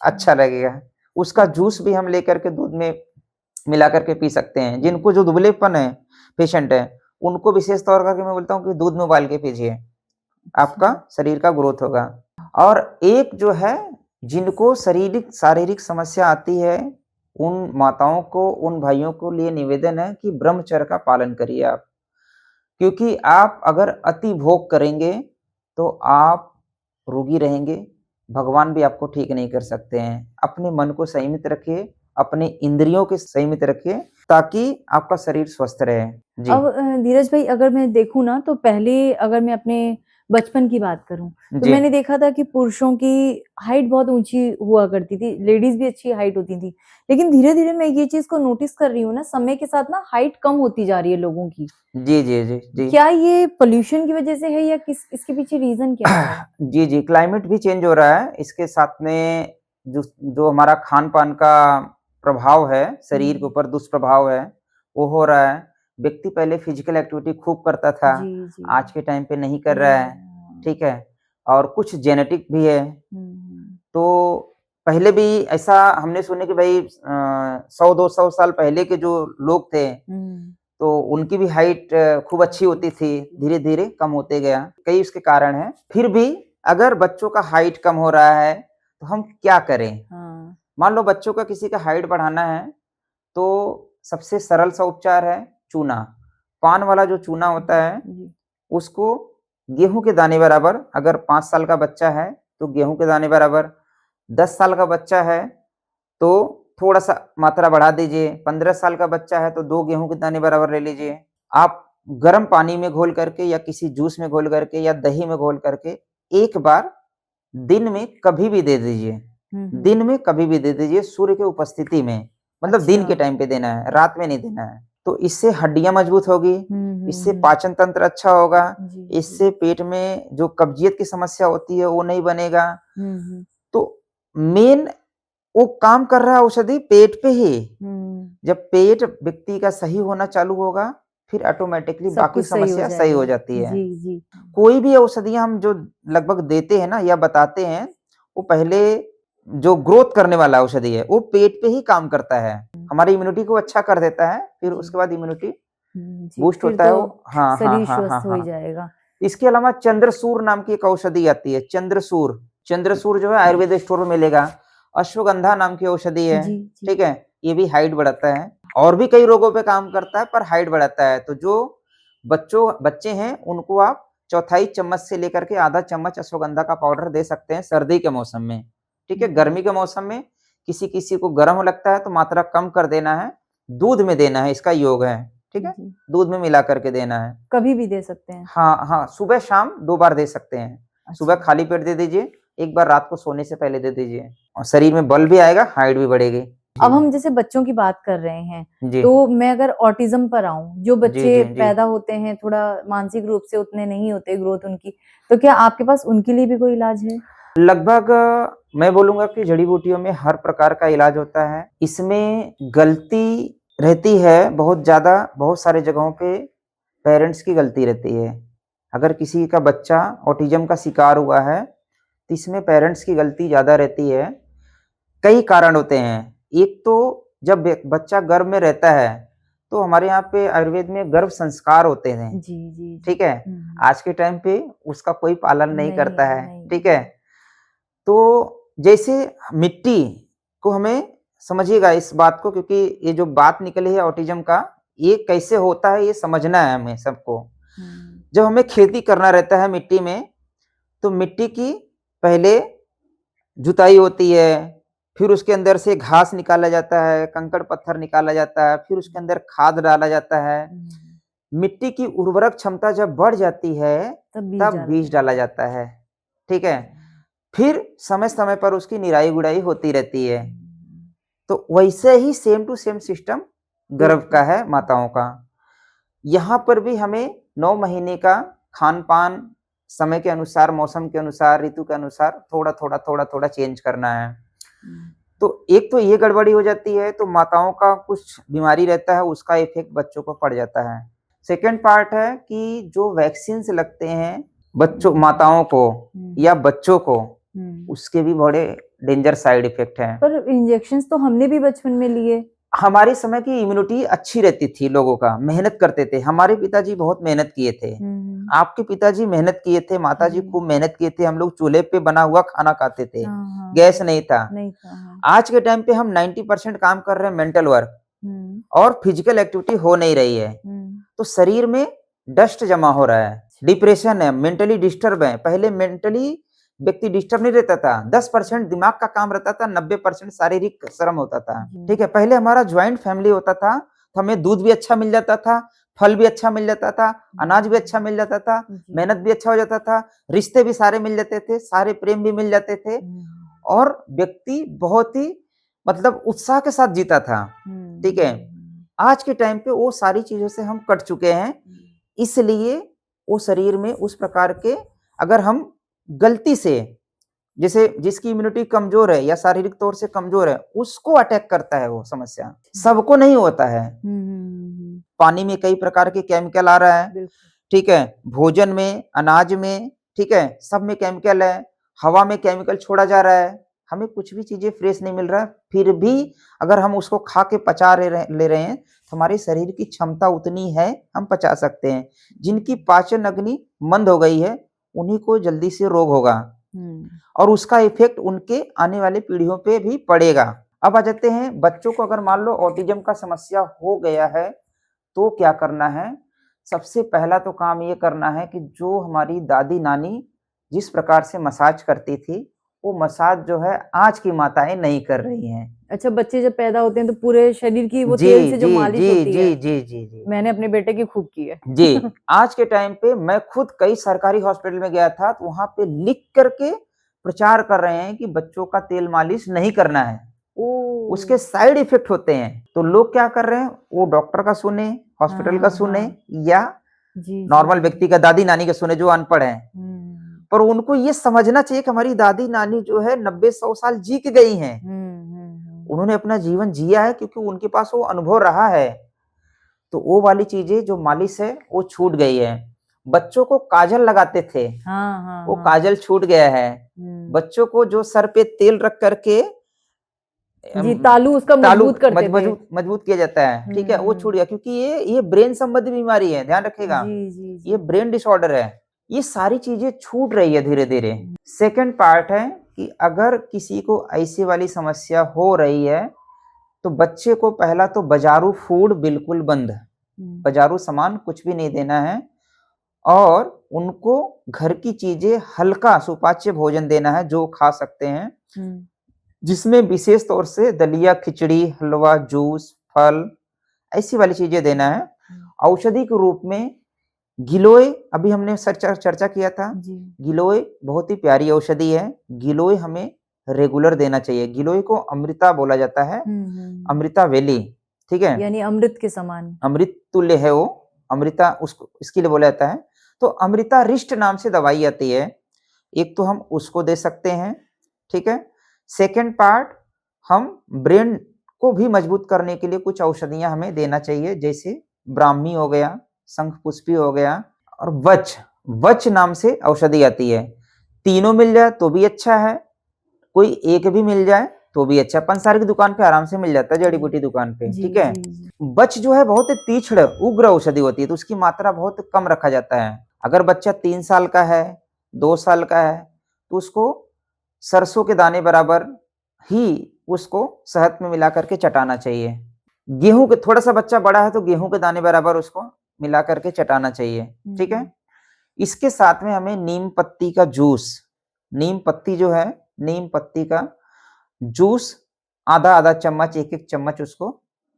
अच्छा लगेगा। उसका जूस भी हम लेकर के दूध में मिला करके पी सकते हैं। जिनको जो दुबलेपन है, पेशेंट है, उनको विशेष तौर करके मैं बोलता हूँ कि दूध में उबाल के पीजिए, आपका शरीर का ग्रोथ होगा। और एक जो है, जिनको शारीरिक समस्या आती है, उन माताओं को, उन भाइयों को लिए निवेदन है कि ब्रह्मचर्य का पालन करिए आप। क्योंकि आप अगर अति भोग करेंगे, तो आप रोगी रहेंगे, भगवान भी आपको ठीक नहीं कर सकते हैं। अपने मन को संयमित रखिए, अपने इंद्रियों को संयमित रखिए, ताकि आपका शरीर स्वस्थ रहे। जी। अब धीरज भाई अगर मैं देखूँ ना, तो पहले अगर मैं अपने बचपन की बात करूँ, तो जी। मैंने देखा था कि पुरुषों की हाइट बहुत ऊँची हुआ करती थी, लेडीज़ भी अच्छी हाइट होती थी। लेकिन धीरे-धीरे मैं ये चीज़ को नोटिस कर रही हूँ ना, समय के साथ ना हाइट कम होती जा रही है लोगों की। जी, जी, जी, जी। क्या ये पॉल्यूशन की वजह से है या इसके पीछे रीज़न क्या है? जी, जी, क्लाइमेट भी चेंज हो रहा है। इसके साथ में जो जो हमारा खान-पान का प्रभाव है, शरीर के ऊपर दुष्प्रभाव है, वो हो रहा है। व्यक्ति पहले फिजिकल एक्टिविटी खूब करता था, जी। आज के टाइम पे नहीं कर रहा है, ठीक है? और कुछ जेनेटिक भी है। तो पहले भी ऐसा हमने सुने कि भाई 100-200 साल पहले के जो लोग थे, तो उनकी भी हाइट खूब अच्छी होती थी, धीरे-धीरे कम होते गया। कई उसके कारण हैं। फिर भी अगर बच्चों का हाइट कम हो रहा है, तो हम क्या करें? मान लो बच्चों का किसी का हाइट बढ़ाना है, तो सबसे सरल सा उपचार है चूना। पान वाला जो चूना होता है, उसको गेहूँ के दाने बराबर, अगर 5 साल का बच्चा है, तो गेहूँ के दाने बराबर, 10 साल का बच्चा है, तो थोड़ा-सा मात्रा बढ़ा दीजिए, 15 साल का बच्चा है, तो 2 गेहूँ के दाने बराबर ले लीजिए। आप गर्म पानी में घोल करके या किसी जूस में घोल करके या दही में घोल करके एक बार दिन में कभी भी दे दीजिए। दिन में कभी भी दे दीजिए, सूर्य की उपस्थिति में, मतलब दिन के टाइम पे देना है, रात में नहीं देना है। तो इससे हड्डियाँ मजबूत होगी, इससे पाचन तंत्र अच्छा होगा, इससे पेट में जो कब्जियत की समस्या होती है, वो नहीं बनेगा। तो मेन वो काम कर रहा है औषधि पेट पे ही। जब पेट व्यक्ति का सही होना चालू होगा, फिर ऑटोमेटिकली बाकी समस्या सही हो जाती है। जी। कोई भी औषधियाँ हम जो लगभग देते हैं ना या बताते हैं, वो पहले जो ग्रोथ करने वाला औषधि है, वो पेट पे ही काम करता है। हमारी इम्यूनिटी को अच्छा कर देता है, फिर उसके बाद इम्यूनिटी बूस्ट होता है वो। हाँ, शरीर स्वस्थ हो जाएगा। इसके अलावा चंद्रसूर नाम की एक औषधि आती है, चंद्रसूर जो है आयुर्वेद स्टोर में मिलेगा। अश्वगंधा नाम की औषधि है, ठीक है? ये भी हाइट बढ़ाता है, और भी कई रोगों पे काम करता है, पर हाइट बढ़ाता है। तो जो बच्चे हैं, उनको आप चौथाई चम्मच से लेकर के आधा चम्मच अश्वगंधा का पाउडर दे सकते हैं सर्दी के मौसम में, ठीक है? गर्मी के मौसम में किसी को गर्म लगता है, तो मात्रा कम कर देना है, दूध में देना है, इसका योग है, ठीक है? दूध में मिला करके देना है। कभी भी दे सकते हैं? हाँ, सुबह शाम 2 बार दे सकते हैं। सुबह खाली पेट दे दीजिए, एक बार रात को सोने से पहले दे दीजिए, और शरीर में बल भी आएगा, हाइट भी बढ़ेगी। अब हम जैसे बच्चों की बात कर रहे हैं, तो मैं अगर ऑटिज्म पर आऊँ, जो बच्चे पैदा होते हैं थोड़ा मानसिक रूप से उतने नहीं होते ग्रोथ उनकी, तो क्या आपके पास उनके लिए भी कोई इलाज है? लगभग मैं बोलूँगा कि जड़ी-बूटियों में हर प्रकार का इलाज होता है। इसमें गलती रहती है बहुत ज़्यादा, बहुत सारे जगहों पे पेरेंट्स की गलती रहती है। अगर किसी का बच्चा ऑटिज्म का शिकार हुआ है, तो इसमें पेरेंट्स की गलती ज़्यादा रहती है। कई कारण होते हैं। एक तो जब बच्चा गर्भ में रहता है तो हमारे यहाँ पे आयुर्वेद में गर्भ संस्कार होते हैं, जी, जी, ठीक जी। है। आज के टाइम पे उसका कोई पालन नहीं नहीं, करता है, नहीं। ठीक है। तो जैसे मिट्टी को हमें समझिएगा इस बात को, क्योंकि ये जो बात निकली है ऑटिज्म का, ये कैसे होता है ये समझना है हमें सबको। जब हमें खेती करना रहता है मिट्टी में, तो मिट्टी की पहले जुताई होती है, फिर उसके अंदर से घास निकाला जाता है, कंकड़ पत्थर निकाला जाता है, फिर उसके अंदर खाद डाला जाता है। मिट्टी की उर्वरक क्षमता जब बढ़ जाती है तब बीज डाला जाता है, ठीक है। फिर समय-समय पर उसकी निराई-गुड़ाई होती रहती है। तो वैसे ही सेम टू सेम सिस्टम गर्भ का है माताओं का। यहाँ पर भी हमें 9 महीने का खान-पान समय के अनुसार, मौसम के अनुसार, ऋतु के अनुसार थोड़ा-थोड़ा, थोड़ा-थोड़ा चेंज करना है। तो एक तो ये गड़बड़ी हो जाती है, तो माताओं का कुछ बीमारी रहता है, उसका इफ़ेक्ट बच्चों को पड़ जाता है। सेकंड पार्ट है कि जो वैक्सीन्स लगते हैं बच्चों माताओं को या बच्चों को, उसके भी बड़े डेंजर साइड इफ़ेक्ट हैं। पर इंजेक्शंस तो हमने भी बचपन में लिए। हमारे समय की इम्यूनिटी अच्छी रहती थी लोगों का, मेहनत करते थे। हमारे पिताजी बहुत मेहनत किए थे। आपके पिताजी मेहनत किए थे, माताजी खूब मेहनत किए थे। हम लोग चूल्हे पे बना हुआ खाना खाते थे, गैस नहीं था। आज के टाइम पे हम 90% काम कर रहे हैं मेंटल वर्क, और फिजिकल एक्टिविटी हो नहीं रही है। तो शरीर में डस्ट जमा हो रहा है, डिप्रेशन है, मेंटली डिस्टर्ब है। पहले मेंटली व्यक्ति डिस्टर्ब नहीं रहता था, 10% दिमाग का काम रहता था, 90% शारीरिक श्रम होता था, ठीक है। पहले हमारा ज्वाइंट फैमिली होता था, तो हमें दूध भी अच्छा मिल जाता था, फल भी अच्छा मिल जाता था, अनाज भी अच्छा मिल जाता था, मेहनत भी अच्छा हो जाता था, रिश्ते भी सारे मिल जाते थे, सारे प्रेम भी मिल जाते थे, और व्यक्ति बहुत ही मतलब उत्साह के साथ जीता था, ठीक है। आज के टाइम पे वो सारी चीजों से हम कट चुके हैं, इसलिए वो शरीर में उस प्रकार के, अगर हम गलती से, जैसे जिसकी इम्यूनिटी कमजोर है या शारीरिक तौर से कमजोर है, उसको अटैक करता है वो समस्या, सबको नहीं होता है। पानी में कई प्रकार के केमिकल आ रहा है, ठीक है, भोजन में, अनाज में, ठीक है, सब में केमिकल है, हवा में केमिकल छोड़ा जा रहा है, हमें कुछ भी चीजें फ्रेश नहीं मिल रहा है। फिर भी अगर हम उसको खा के पचा ले रहे हैं, तो हमारे शरीर की क्षमता उतनी है, हम पचा सकते हैं। जिनकी पाचन अग्नि मंद हो गई है, उन्हीं को जल्दी से रोग होगा, और उसका इफेक्ट उनके आने वाले पीढ़ियों पे भी पड़ेगा। अब आ जाते हैं बच्चों को, अगर मान लो ऑटिज्म का समस्या हो गया है तो क्या करना है। सबसे पहला तो काम ये करना है कि जो हमारी दादी नानी जिस प्रकार से मसाज करती थी, वो मसाज जो है आज की माताएं नहीं कर रही हैं। अच्छा, बच्चे जब पैदा होते हैं तो पूरे शरीर की वो तेल से जो मालिश होती है, जी, मैंने अपने बेटे की खूब की है। जी। आज के टाइम पे मैं खुद कई सरकारी हॉस्पिटल में गया था, तो वहां पे लिख करके प्रचार कर रहे हैं कि बच्चों का तेल मालिश नहीं करना है, उसके साइड इफेक्ट होते हैं। तो लोग क्या कर रहे हैं, वो डॉक्टर का सुने, हॉस्पिटल का सुने, या नॉर्मल व्यक्ति का, दादी नानी का सुने जो अनपढ़ है। पर उनको ये समझना चाहिए कि हमारी दादी नानी जो है 90-100 साल जी के गई हैं, उन्होंने अपना जीवन जिया है, क्योंकि उनके पास वो अनुभव रहा है। तो वो वाली चीजें जो मालिश है वो छूट गई है। बच्चों को काजल लगाते थे, वो काजल छूट गया है। बच्चों को जो सर पे तेल रख करके तालू उसका मजबूत किया जाता है, ठीक है, वो छूट गया, क्योंकि ये ब्रेन संबंधी बीमारी है, ध्यान रखिएगा, ये ब्रेन डिसऑर्डर है। ये सारी चीजें छूट रही है धीरे धीरे। सेकंड पार्ट है कि अगर किसी को ऐसी वाली समस्या हो रही है, तो बच्चे को पहला तो बाजारू फूड बिल्कुल बंद, बाजारू सामान कुछ भी नहीं देना है, और उनको घर की चीजें, हल्का सुपाच्य भोजन देना है जो खा सकते हैं, जिसमें विशेष तौर से दलिया, खिचड़ी, हलवा, जूस, फल, ऐसी वाली चीजें देना है। औषधि के रूप में गिलोय, अभी हमने चर्चा किया था, गिलोय बहुत ही प्यारी औषधि है। गिलोय हमें रेगुलर देना चाहिए। गिलोय को अमृता बोला जाता है, अमृता वैली, ठीक है, यानी अमृत के समान, अमृत तुल्य है वो, अमृता उसको इसके लिए बोला जाता है। तो अमृता रिष्ट नाम से दवाई आती है, एक तो हम उसको दे सकते हैं, ठीक है। सेकेंड पार्ट, हम ब्रेन को भी मजबूत करने के लिए कुछ औषधियां हमें देना चाहिए, जैसे ब्राह्मी हो गया, शंखपुष्पी हो गया, और वच नाम से औषधि आती है। तीनों मिल जाए तो भी अच्छा है, कोई एक भी मिल जाए तो भी अच्छा, पंसार की दुकान पे आराम से मिल जाता है, जड़ी बूटी दुकान पे, जी, ठीक है। जी, जी। बच जो है बहुत तीक्ष्ण उग्र औषधि होती है, तो उसकी मात्रा बहुत कम रखा जाता है। अगर बच्चा 3 साल का है, 2 साल का है, तो उसको सरसों के दाने बराबर ही उसको शहद में मिला करके चटाना चाहिए। गेहूं के, थोड़ा सा बच्चा बड़ा है तो गेहूं के दाने बराबर उसको मिला करके चटाना चाहिए, ठीक है। इसके साथ में हमें नीम पत्ती का जूस, नीम पत्ती जो है, नीम पत्ती का जूस आधा आधा चम्मच, एक एक चम्मच उसको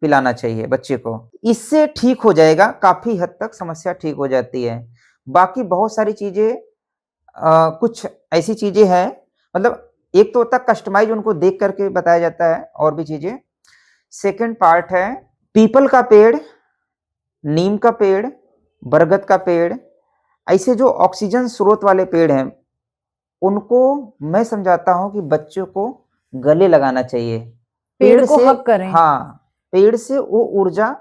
पिलाना चाहिए बच्चे को। इससे ठीक हो जाएगा, काफी हद तक समस्या ठीक हो जाती है। बाकी बहुत सारी चीजें, कुछ ऐसी चीजें हैं, मतलब एक तो होता है कस्टमाइज, उनको देख करके बताया जाता है, और भी चीजें। सेकंड पार्ट है पीपल का पेड़, नीम का पेड़, बरगद का पेड़, ऐसे जो ऑक्सीजन स्रोत वाले पेड़ हैं, उनको मैं समझाता हूं कि बच्चों को गले लगाना चाहिए। पेड़ पेड़ को से, हग करें। हाँ, पेड़ से वो ऊर्जा,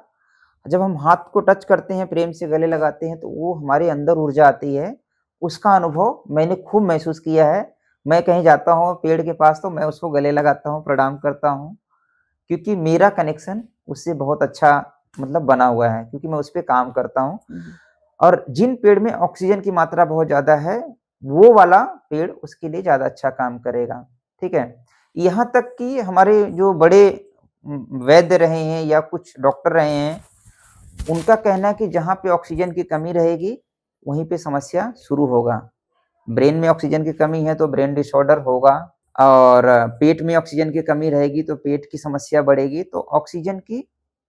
जब हम हाथ को टच करते हैं, प्रेम से गले लगाते हैं, तो वो हमारे अंदर ऊर्जा आती है। उसका अनुभव मैंने खूब महसूस किया है। मैं कहीं जाता हूँ पेड़ के पास तो मैं उसको गले लगाता हूँ, प्रणाम करता हूँ, क्योंकि मेरा कनेक्शन उससे बहुत अच्छा मतलब बना हुआ है, क्योंकि मैं उस पे काम करता हूँ। और जिन पेड़ में ऑक्सीजन की मात्रा बहुत ज्यादा है, वो वाला पेड़ उसके लिए ज्यादा अच्छा काम करेगा, ठीक है। यहाँ तक कि हमारे जो बड़े वैद्य रहे हैं या कुछ डॉक्टर रहे हैं, उनका कहना है कि जहाँ पे ऑक्सीजन की कमी रहेगी, वहीं पे समस्या शुरू होगा। ब्रेन में ऑक्सीजन की कमी है तो ब्रेन डिसऑर्डर होगा, और पेट में ऑक्सीजन की कमी रहेगी तो पेट की समस्या बढ़ेगी। तो ऑक्सीजन की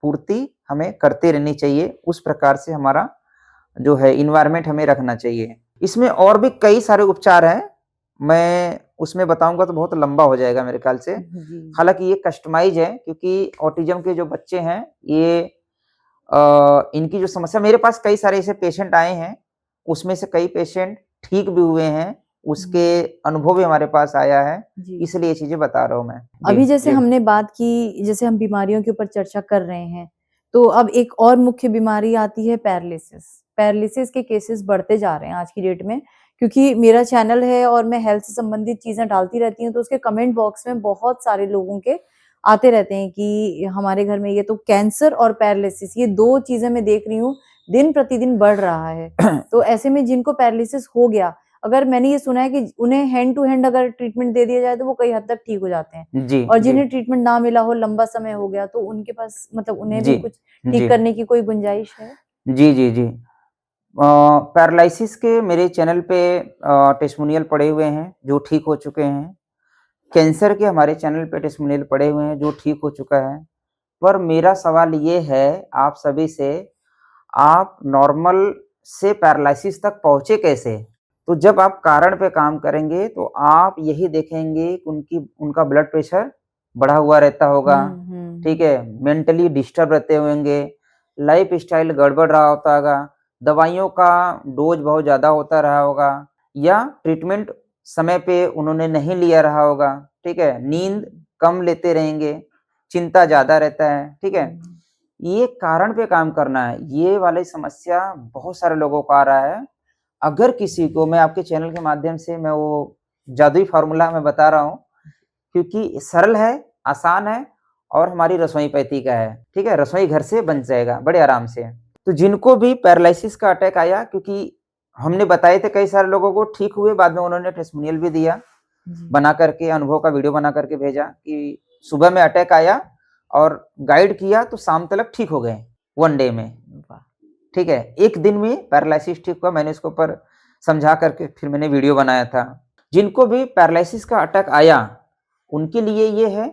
पूर्ति हमें करते रहनी चाहिए, उस प्रकार से हमारा जो है इन्वायरमेंट हमें रखना चाहिए। इसमें और भी कई सारे उपचार हैं, मैं उसमें बताऊंगा तो बहुत लंबा हो जाएगा मेरे ख्याल से। जी। हालांकि ये कस्टमाइज है, क्योंकि ऑटिज्म के जो बच्चे हैं, ये इनकी जो समस्या, मेरे पास कई सारे ऐसे पेशेंट आए हैं, उसमें से कई पेशेंट ठीक भी हुए हैं, उसके अनुभव भी हमारे पास आया है, जी। इसलिए ये चीजें बता रहा हूँ मैं। अभी जी, जैसे जी। हमने बात की, जैसे हम बीमारियों के ऊपर चर्चा कर रहे हैं, तो अब एक और मुख्य बीमारी आती है पैरालिसिस। पैरालिसिस के केसेस बढ़ते जा रहे हैं आज की डेट में, क्योंकि मेरा चैनल है और मैं हेल्थ से संबंधित चीजें डालती रहती हूँ, तो उसके कमेंट बॉक्स में बहुत सारे लोगों के आते रहते हैं कि हमारे घर में ये तो कैंसर और पैरालिसिस, ये 2 चीजें मैं देख रही हूँ दिन प्रतिदिन बढ़ रहा है। तो ऐसे में जिनको पैरालिसिस हो गया, अगर मैंने ये सुना है कि उन्हें हैंड टू हैंड अगर ट्रीटमेंट दे दिया जाए तो वो कई हद तक ठीक हो जाते हैं, जी, और जी, जिन्हें ट्रीटमेंट ना मिला हो, लंबा समय हो गया, तो उनके पास मतलब उन्हें जी, भी कुछ जी, ठीक करने की कोई गुंजाइश है? जी, जी, जी। पैरालिसिस के मेरे चैनल पे टेस्टिमोनियल पड़े हुए हैं जो ठीक हो चुके हैं। कैंसर के हमारे चैनल पे टेस्टिमोनियल पड़े हुए हैं जो ठीक हो चुका है। पर मेरा सवाल ये है आप सभी से, आप नॉर्मल से पैरालिसिस तक पहुँचे कैसे? तो जब आप कारण पे काम करेंगे तो आप यही देखेंगे कि उनका ब्लड प्रेशर बढ़ा हुआ रहता होगा, ठीक है? मेंटली डिस्टर्ब रहते होंगे, लाइफ़स्टाइल गड़बड़ रहा होता होगा, दवाइयों का डोज़ बहुत ज़्यादा होता रहा होगा, या ट्रीटमेंट समय पे उन्होंने नहीं लिया रहा होगा, ठीक है? नींद कम लेते रहेंगे, चिंता ज़्यादा रहता है, ठीक है? ये कारण पे काम करना है, ये वाली समस्या बहुत सारे लोगों को आ रहा है। अगर किसी को, मैं आपके चैनल के माध्यम से मैं वो जादुई फ़ॉर्मूला मैं बता रहा हूँ, क्योंकि सरल है, आसान है, और हमारी रसोई पैती का है, ठीक है? रसोई घर से बन जाएगा बड़े आराम से। तो जिनको भी पैरालिसिस का अटैक आया, क्योंकि हमने बताए थे कई सारे लोगों को ठीक हुए, बाद में उन्होंने टेस्टिमोनियल भी दिया, बना करके अनुभव का वीडियो बना करके भेजा कि सुबह में अटैक आया और गाइड किया तो शाम तक ठीक हो गए, 1 डे में। ठीक है, 1 दिन में पैरालिसिस ठीक हुआ। मैंने इसके ऊपर समझा करके फिर मैंने वीडियो बनाया था। जिनको भी पैरालिसिस का अटैक आया, उनके लिए ये है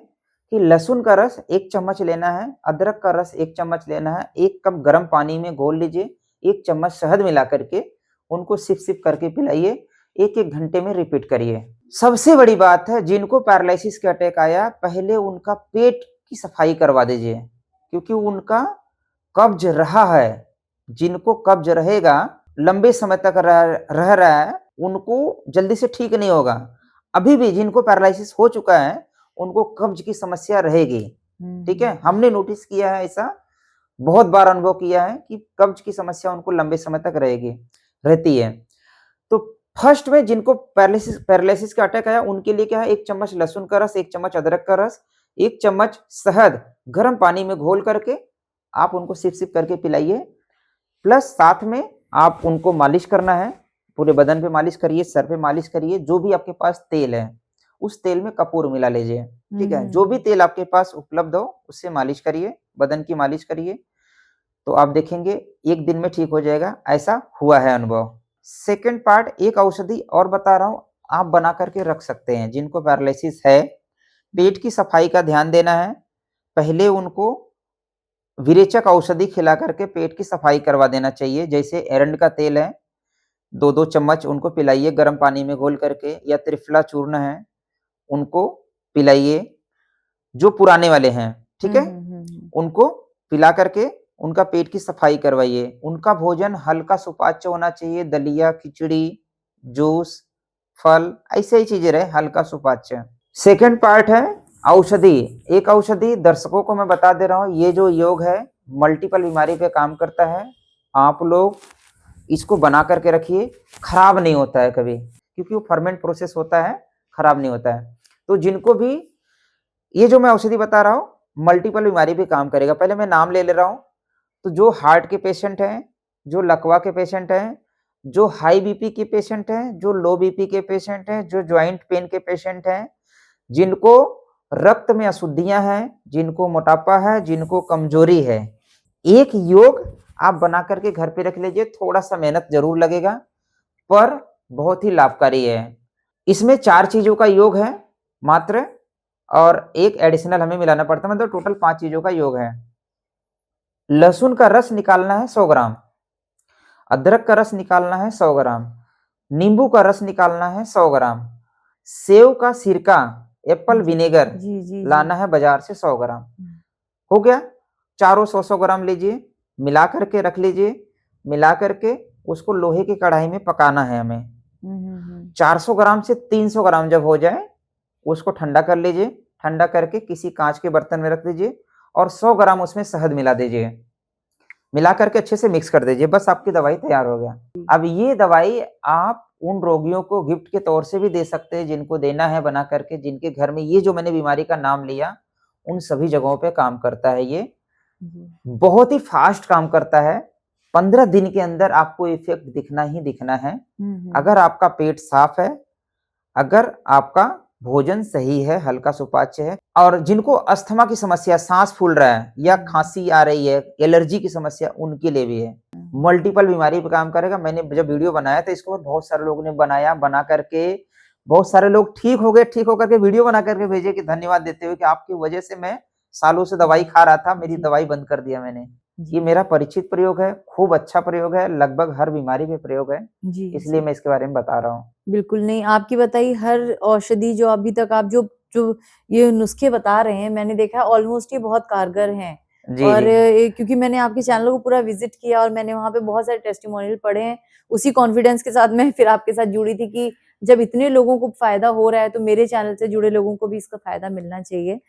कि लहसुन का रस 1 चम्मच लेना है, अदरक का रस 1 चम्मच लेना है, 1 कप गर्म पानी में घोल लीजिए, 1 चम्मच शहद मिला करके उनको सिप-सिप करके पिलाइए, 1-1 घंटे में रिपीट करिए। सबसे बड़ी बात है, जिनको पैरालिसिस का अटैक आया, पहले उनका पेट की सफाई करवा दीजिए, क्योंकि उनका कब्ज रहा है। जिनको कब्ज रहेगा, लंबे समय तक रह रहा है, उनको जल्दी से ठीक नहीं होगा। अभी भी जिनको पैरालिसिस हो चुका है, उनको कब्ज की समस्या रहेगी, ठीक है? हमने नोटिस किया है ऐसा, बहुत बार अनुभव किया है कि कब्ज की समस्या उनको लंबे समय तक रहती है। तो फर्स्ट में जिनको पैरालिसिस का अटैक आया उनके लिए क्या है, 1 चम्मच लहसुन का रस, 1 चम्मच अदरक का रस, 1 चम्मच शहद गर्म पानी में घोल करके आप उनको सिप-सिप करके पिलाइए। प्लस साथ में आप उनको मालिश करना है, पूरे बदन पे मालिश करिए, सर पे मालिश करिए, जो भी आपके पास तेल है, उस तेल में कपूर मिला लीजिए, ठीक है? जो भी तेल आपके पास उपलब्ध हो, उससे मालिश करिए, बदन की मालिश करिए, तो आप देखेंगे 1 दिन में ठीक हो जाएगा, ऐसा हुआ है अनुभव। सेकंड पार्ट, एक औषधि और बता रहा हूँ, आप बना करके रख सकते हैं, जिनको पैरालिसिस है, पेट की सफाई का ध्यान देना है, पहले उनको विरेचक औषधि खिला करके पेट की सफाई करवा देना चाहिए, जैसे एरंड का तेल है, 2-2 चम्मच उनको पिलाइए गर्म पानी में घोल करके, या त्रिफला चूर्ण है, उनको पिलाइए, जो पुराने वाले हैं, ठीक है? उनको पिला करके उनका पेट की सफाई करवाइए। उनका भोजन हल्का सुपाच्य होना चाहिए, दलिया, खिचड़ी, जूस, फल, ऐसे ही चीजें रहे, हल्का सुपाच्य। सेकंड पार्ट है औषधि। एक औषधि दर्शकों को मैं बता दे रहा हूँ, ये जो योग है मल्टीपल बीमारी पे काम करता है। आप लोग इसको बना करके रखिए, खराब नहीं होता है कभी, क्योंकि वो फर्मेंट प्रोसेस होता है, खराब नहीं होता है। तो जिनको भी ये जो मैं औषधि बता रहा हूँ मल्टीपल बीमारी पे काम करेगा। पहले मैं नाम ले रहा हूँ, तो जो हार्ट के पेशेंट हैं, जो लकवा के पेशेंट हैं, जो हाई बीपी के पेशेंट हैं, जो लो बीपी के पेशेंट हैं, जो जॉइंट पेन के पेशेंट हैं, जिनको रक्त में अशुद्धियां हैं, जिनको मोटापा है, जिनको कमजोरी है, एक योग आप बना करके घर पे रख लीजिए। थोड़ा सा मेहनत जरूर लगेगा, पर बहुत ही लाभकारी है। इसमें 4 चीजों का योग है मात्र, और एक एडिशनल हमें मिलाना पड़ता है, मतलब टोटल 5 चीजों का योग है। लहसुन का रस निकालना है 100 ग्राम, अदरक का रस निकालना है 100 ग्राम, नींबू का रस निकालना है 100 ग्राम, सेव का सिरका, एप्पल विनेगर लाना है बाजार से 100 ग्राम। हो गया, चारों 100-100 ग्राम लीजिए, मिला करके रख लीजिए। मिला करके उसको लोहे की कढ़ाई में पकाना है हमें। 400 ग्राम से 300 ग्राम जब हो जाए, उसको ठंडा कर लीजिए। ठंडा करके किसी कांच के बर्तन में रख दीजिए और 100 ग्राम उसमें शहद मिला दीजिए। मिला करके अच्छे से मिक्स कर दीजिए, बस आपकी दवाई तैयार हो गया। अब ये दवाई आप उन रोगियों को गिफ्ट के तौर से भी दे सकते हैं, जिनको देना है बना करके, जिनके घर में ये जो मैंने बीमारी का नाम लिया, उन सभी जगहों पे काम करता है ये। बहुत ही फास्ट काम करता है, 15 दिन के अंदर आपको इफेक्ट दिखना ही दिखना है। अगर आपका पेट साफ है, अगर आपका भोजन सही है, हल्का सुपाच्य है, और जिनको अस्थमा की समस्या, सांस फूल रहा है या खांसी आ रही है, एलर्जी की समस्या, उनके लिए भी है। मल्टीपल बीमारी पे काम करेगा। मैंने जब वीडियो बनाया था इसको, बहुत सारे लोगों ने बनाया, बना करके बहुत सारे लोग ठीक हो गए, ठीक होकर के वीडियो बना करके भेजे कि धन्यवाद देते हुए कि आपकी वजह से मैं सालों से दवाई खा रहा था, मेरी दवाई बंद कर दिया मैंने। ये मेरा परिचित प्रयोग है, खूब अच्छा प्रयोग है, लगभग हर बीमारी पे प्रयोग है, इसलिए मैं इसके बारे में बता रहा हूँ। बिल्कुल नहीं, आपकी बताई हर औषधि जो अभी तक आप जो ये नुस्खे बता रहे हैं, मैंने देखा है ऑलमोस्ट ये बहुत कारगर हैं। और क्योंकि मैंने आपके चैनल को पूरा विजिट किया और मैंने वहाँ पे बहुत सारे टेस्टिमोनियल पढ़े हैं, उसी कॉन्फिडेंस के साथ मैं फिर आपके साथ जुड़ी थी कि जब इतने लोगों को फायदा हो रहा है, तो मेरे चैनल से जुड़े लोगों को भी इसका फायदा मिलना चाहिए।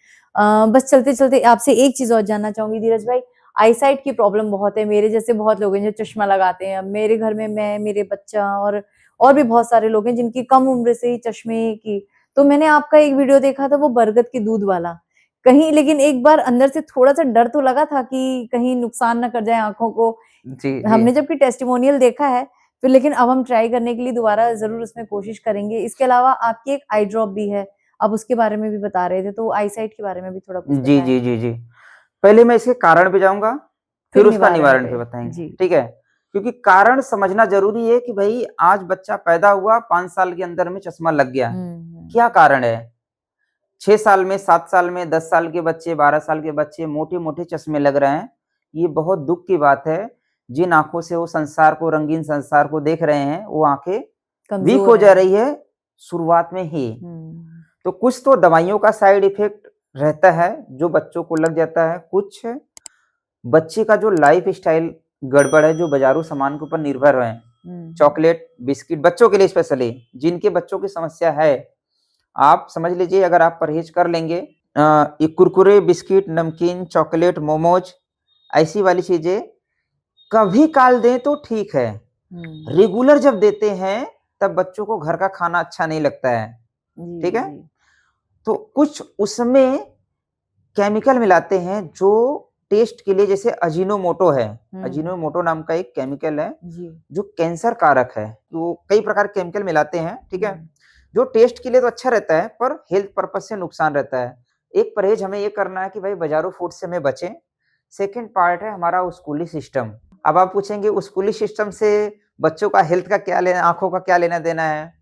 बस चलते-चलते आपसे एक चीज़ और जानना चाहूँगी धीरज भाई, आईसाइट की प्रॉब्लम बहुत है, मेरे जैसे बहुत लोग हैं जो चश्मा लगाते हैं। अब मेरे घर में मैं, मेरे बच्चा और भी बहुत सारे लोग हैं जिनकी कम उम्र से ही चश्मे की। तो मैंने आपका एक वीडियो देखा था वो बरगद के दूध वाला, कहीं लेकिन एक बार अंदर से थोड़ा-सा डर तो लगा था कि कहीं नुकसान ना कर जाए आँखों को। हमने जबकि टेस्टिमोनियल देखा है, फिर लेकिन अब हम ट्राई करने के लिए दोबारा ज़रूर उसमें कोशिश करेंगे। इसके अलावा आपकी एक आई ड्रॉप भी है, आप उसके बारे में भी बता रहे थे, तो आईसाइट के बारे में भी थोड़ा कुछ बताएँ? जी। पहले मैं इसके कारण पे जाऊँगा, फिर उसका निवारण पे बताएँगे, ठीक है? क्योंकि कारण समझना ज़रूरी है कि भई आज बच्चा पैदा हुआ, 5 साल के अंदर में चश्मा लग गया। क्या कारण है? 6 साल में, 7 साल में, 10 साल के बच्चे, 12 साल के बच्चे मोटे-मोटे चश्मे लग रहे हैं। ये बहुत दुःख की बात है। जिन आँखों से वो संसार को, रंगीन संसार को देख रहे हैं, वो आँखें वीक हो जा रही है शुरुआत में ही। तो कुछ तो दवाइयों का साइड इफेक्ट रहता है जो बच्चों को लग जाता है। कुछ बच्चे का जो लाइफस्टाइल गड़बड़ है, जो बाजारू सामान के ऊपर निर्भर है, चॉकलेट, बिस्किट, बच्चों के लिए स्पेशली, जिनके बच्चों की समस्या है, आप समझ लीजिए अगर आप परहेज कर लेंगे, ये कुरकुरे, बिस्किट, नमकीन, चॉकलेट, मोमोज, ऐसी वाली चीजें कभी काल दें तो ठीक है, रेगुलर जब देते हैं तब बच्चों को घर का खाना अच्छा नहीं लगता है, जी, ठीक है? जी। तो कुछ उसमें केमिकल मिलाते हैं जो टेस्ट के लिए, जैसे अजीनोमोटो है, हुँ, अजीनोमोटो नाम का एक केमिकल है, जी। जो कैंसर कारक है। तो कई प्रकार के केमिकल मिलाते हैं, ठीक है? हुँ, जो टेस्ट के लिए तो अच्छा रहता है, पर हेल्थ पर्पज़ से नुकसान रहता है। एक परहेज़ हमें ये करना है कि भाई बाज़ारू फूड से हमें बचें। सेकंड पार्ट है हमारा स्कूली सिस्टम। अब आप पूछेंगे स्कूली सिस्टम से बच्चों का हेल्थ का क्या लेना, आँखों का क्या लेना-देना है?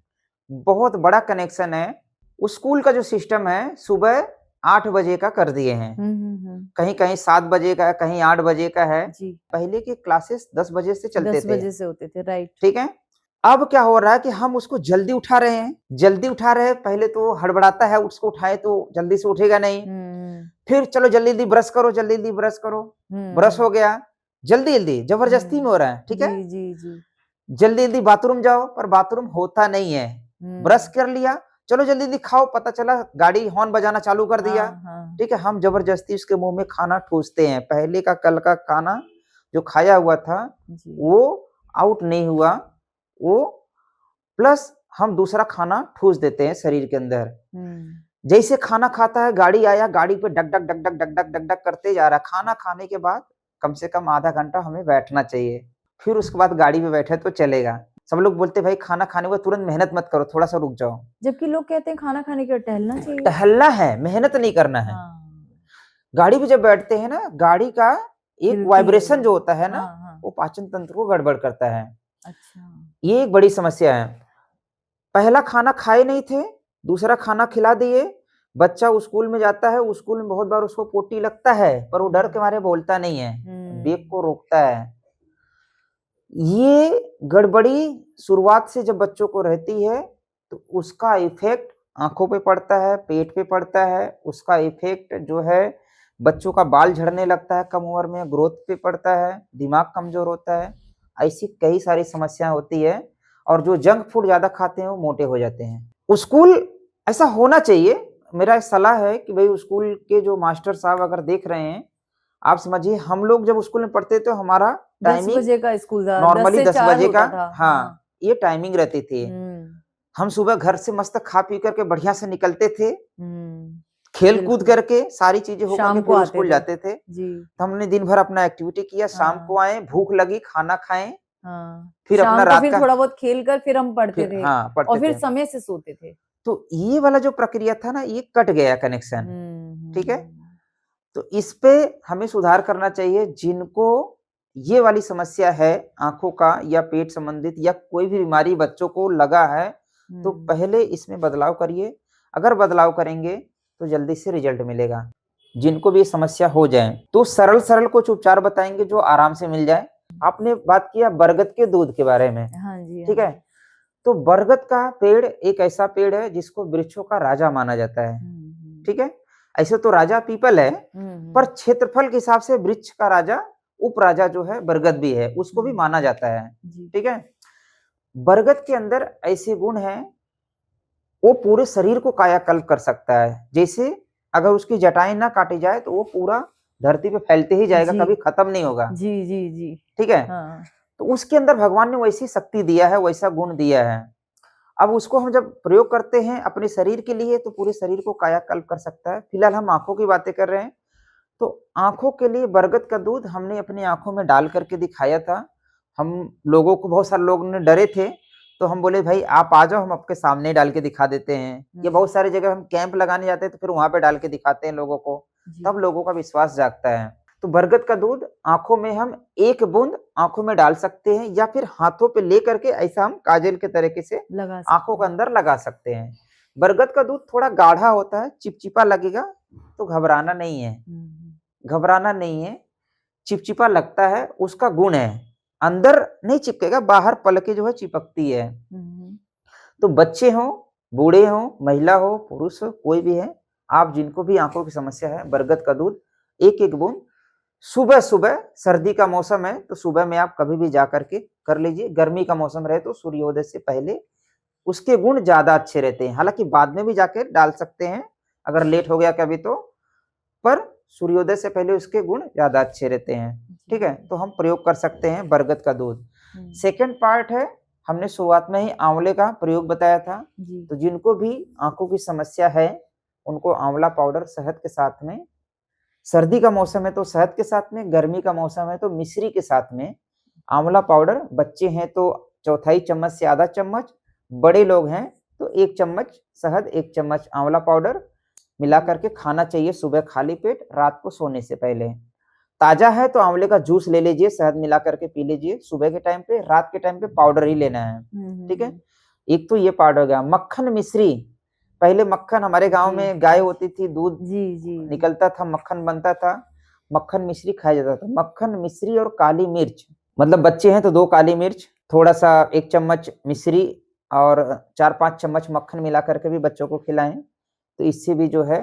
बहुत बड़ा कनेक्शन है। स्कूल का जो सिस्टम है, सुबह 8 बजे का कर दिए हैं। हुँ, हुँ, हुँ। कहीं-कहीं 7 बजे का है, कहीं 8 बजे का है। जी, पहले के क्लासेस 10 बजे से चलते 10 थे, बजे से होते थे, राइट। ठीक है? अब क्या हो रहा है कि हम उसको जल्दी उठा रहे हैं। जल्दी उठा रहे हैं, पहले तो हड़बड़ाता है, उसको उठाएँ तो जल्दी से उठेगा नहीं। हुँ, फिर चलो जल्दी-जल्दी ब्रश करो, जल्दी-जल्दी ब्रश करो। ब्रश हुँ, हो गया, जल्दी-जल्दी, ज़बरदस्ती में हुँ। हो रहा है, ठीक है? जी, जी, जी। जल्दी-जल्दी बाथरूम जाओ, पर बाथरूम होता नहीं है। ब्रश हुँ। कर लिया, चलो जल्दी-जल्दी खाओ, पता चला गाड़ी हॉर्न बजाना चालू कर दिया, हाँ, हाँ। ठीक है? हम ज़बरदस्ती उसके मुँह में खाना ठूँसते हैं। पहले का कल का खाना जो खाया हुआ था, जी। वो आउट नहीं हुआ, वो प्लस हम दूसरा खाना ठूँस देते हैं शरीर के अंदर। हुँ। जैसे खाना खाता है, गाड़ी आया, गाड़ी पे डग, डग, डग, डग, डग, डग, डग, डग करते जा रहा है। खाना खाने के बाद कम से कम आधा घंटा हमें बैठना चाहिए। फिर उसके बाद गाड़ी में बैठे तो चलेगा। सब लोग बोलते हैं भाई खाना खाने के बाद तुरंत मेहनत मत करो, थोड़ा-सा रुक जाओ। जबकि लोग कहते हैं खाना खाने के बाद टहलना चाहिए। टहलना है, मेहनत नहीं करना है। हाँ, गाड़ी पे जब बैठते हैं ना, गाड़ी का एक हिलती है वाइब्रेशन वो। जो होता है ना, हाँ, हाँ। वो पाचन तंत्र को गड़बड़ करता है। अच्छा। ये एक बड़ी समस्या है। पहला खाना खाए नहीं थे, दूसरा खाना खिला दिए, बच्चा स्कूल में जाता है, स्कूल में बहुत बार उसको पोटी लगता है, पर वो डर के हुँ, मारे बोलता नहीं है, बेग हुँ। को रोकता है। ये गड़बड़ी शुरुआत से जब बच्चों को रहती है, तो उसका इफ़ेक्ट आँखों पे पड़ता है, पेट पे पड़ता है, उसका इफ़ेक्ट जो है बच्चों का बाल झड़ने लगता है कम उम्र में, ग्रोथ पे पड़ता है, दिमाग कमज़ोर होता है। ऐसी कई सारी समस्याएँ होती है और जो जंक फूड ज़्यादा खाते हैं, वो मोटे हो जाते हैं। स्कूल ऐसा होना चाहिए, मेरा एक सलाह है कि भई स्कूल के जो मास्टर साहब अगर देख रहे हैं, आप समझिए हम लोग जब स्कूल में पढ़ते थे, तो हमारा 10 टाइमिंग बजे का स्कूल था, 10 नॉर्मली से 10 4 बजे का, होता था। हाँ। हाँ, ये टाइमिंग रहती थी। हुँ, हम सुबह घर से मस्त खा पी करके बढ़िया से निकलते थे, हुँ। खेल-कूद बिल्कुल, करके सारी चीज़ें हो करके शाम को फिर आते स्कूल थे। जाते थे। जी, तो हमने दिन भर अपना एक्टिविटी किया, शाम को हाँ, आए, भूख लगी, खाना खाएँ, हाँ। फिर अपना शाम को रात फिर का थोड़ा बहुत खेल कर फिर हम पढ़ते फिर थे हाँ, और पढ़ते फिर थे। समय से सोते थे। तो ये वाला जो प्रक्रिया था ना, ये कट गया कनेक्शन, हुँ, ठीक है? हुँ। तो इस पे हमें सुधार करना चाहिए। जिनको ये वाली समस्या है आँखों का या पेट संबंधित या कोई भी बीमारी बच्चों को लगा है, तो हुँ, पहले इसमें बदलाव करिए। अगर बदलाव करेंगे तो जल्दी से रिज़ल्ट मिलेगा। जिनको भी ये समस्या हो जाए, तो सरल-सरल कुछ उपचार बताएँगे जो आराम से मिल जाए। आपने बात किया बरगद के दूध के बारे में, हाँ जी, हाँ ठीक है? जी। तो बरगद का पेड़ एक ऐसा पेड़ है जिसको वृक्षों का राजा माना जाता है, हुँ, हुँ। ठीक है? ऐसे तो राजा पीपल है, हुँ, पर हुँ। क्षेत्रफल के हिसाब से वृक्ष का राजा, उपराजा जो है बरगद भी है, उसको भी हुँ, माना जाता है, जी। ठीक है? बरगद के अंदर ऐसे गुण हैं, वो पूरे शरीर को कायाकल्प कर सकता है। जैसे अगर उसकी जटाएँ ना काटी जाए तो वो पूरा धरती पे फैलते ही जाएगा, जी। कभी खत्म नहीं होगा, जी, जी, जी। ठीक है? हाँ। तो उसके अंदर भगवान ने वैसी शक्ति दिया है, वैसा गुण दिया है। अब उसको हम जब प्रयोग करते हैं अपने शरीर के लिए तो पूरे शरीर को कायाकल्प कर सकता है। फिलहाल हम आँखों की बातें कर रहे हैं, तो आँखों के लिए बरगद का दूध हमने अपनी आँखों में डाल करके दिखाया था। हम लोगों को बहुत सारे लोग ने डरे थे, तो हम बोले भाई आप आ जाओ हम आपके सामने डाल के दिखा देते हैं। या हुँ, बहुत सारी जगह हम कैंप लगाने जाते हैं तो फिर वहाँ पे डाल के दिखाते हैं लोगों को, जी। तब लोगों का विश्वास जागता है। तो बरगद का दूध आँखों में हम 1 बूँद आँखों में डाल सकते हैं या फिर हाथों पे ले करके ऐसा हम काजल के तरीके से लगा आँखों सकते के हैं। अंदर लगा सकते हैं। बरगद का दूध थोड़ा गाढ़ा होता है, चिपचिपा लगेगा, तो घबराना नहीं है। हुँ, हुँ। घबराना नहीं है, चिपचिपा लगता है, उसका गुण है। अंदर नहीं चिपकेगा, बाहर पलकें जो है चिपकती है। हुँ, हुँ। तो बच्चे हों, बूढ़े हों, महिला हो, पुरुष हो, कोई भी है, आप जिनको भी आँखों की समस्या है, बरगद का दूध 1-1 बूँद सुबह-सुबह, सर्दी का मौसम है, तो सुबह में आप कभी भी जा कर के कर लीजिए। गर्मी का मौसम रहे तो सूर्योदय से पहले, उसके गुण ज़्यादा अच्छे रहते हैं। हालाँकि बाद में भी जाके डाल सकते हैं, अगर लेट हो गया कभी तो, पर सूर्योदय से पहले उसके गुण ज़्यादा अच्छे रहते हैं, जी, ठीक है? जी। तो हम प्रयोग कर सकते हैं बरगद का दूध। हुँ, सेकंड पार्ट है हमने शुरुआत में ही आंवले का प्रयोग बताया था। जी। तो जिनको भी आँखों की समस्या है, उनको आंवला पाउडर शहद के साथ में, सर्दी का मौसम है तो शहद के साथ में, गर्मी का मौसम है तो मिश्री के साथ में आंवला पाउडर, बच्चे हैं तो चौथाई चम्मच से आधा चम्मच, बड़े लोग हैं तो 1 चम्मच शहद, 1 चम्मच आंवला पाउडर मिला करके खाना चाहिए सुबह खाली पेट, रात को सोने से पहले। ताज़ा है तो आंवले का जूस ले लीजिए, शहद मिला करके पी लीजिए सुबह के टाइम पे, रात के टाइम पे पाउडर ही लेना है, ठीक है? एक तो ये पाउडर हो गया। मक्खन मिश्री, पहले मक्खन हमारे गाँव जी। में गाय होती थी, दूध जी। निकलता था, मक्खन बनता था, मक्खन मिश्री खाया जाता था। मक्खन मिश्री और काली मिर्च, मतलब बच्चे हैं तो 2 काली मिर्च, थोड़ा-सा 1 चम्मच मिश्री और 4-5 चम्मच मक्खन मिला करके भी बच्चों को खिलाएँ। तो इससे भी जो है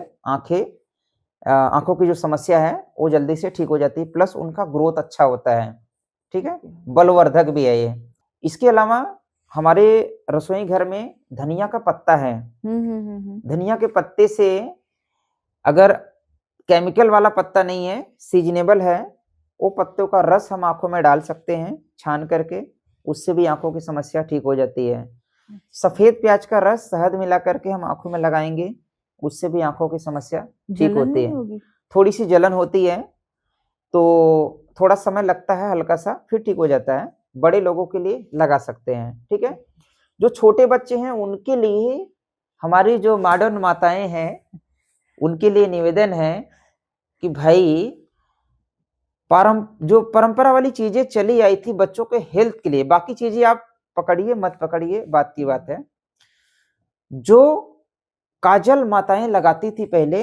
आँखों की जो समस्या है वो जल्दी से ठीक हो जाती है, प्लस उनका ग्रोथ अच्छा होता है, ठीक है? बलवर्धक भी है ये। इसके अलावा हमारे रसोई घर में धनिया का पत्ता है। धनिया के पत्ते से, अगर केमिकल वाला पत्ता नहीं है, सीज़नेबल है, वो पत्तों का रस हम आँखों में डाल सकते हैं छान करके, उससे भी आँखों की समस्या ठीक हो जाती है। सफ़ेद प्याज का रस शहद मिला करके हम आँखों में लगाएँगे, उससे भी आँखों की समस्या ठीक जलन होती नहीं है। होगी? थोड़ी-सी जलन होती है, तो थोड़ा समय लगता है हल्का-सा, फिर ठीक हो जाता है। बड़े लोगों के लिए लगा सकते हैं, ठीक है? जो छोटे बच्चे हैं उनके लिए हमारी जो मॉडर्न माताएँ हैं, उनके लिए निवेदन है कि भाई जो परंपरा वाली चीज़ें चली आई थी बच्चों के हेल्थ के लिए, बाकी चीज़ें आप पकड़िए मत पकड़िए, बात की बात है। जो काजल माताएँ लगाती थी पहले,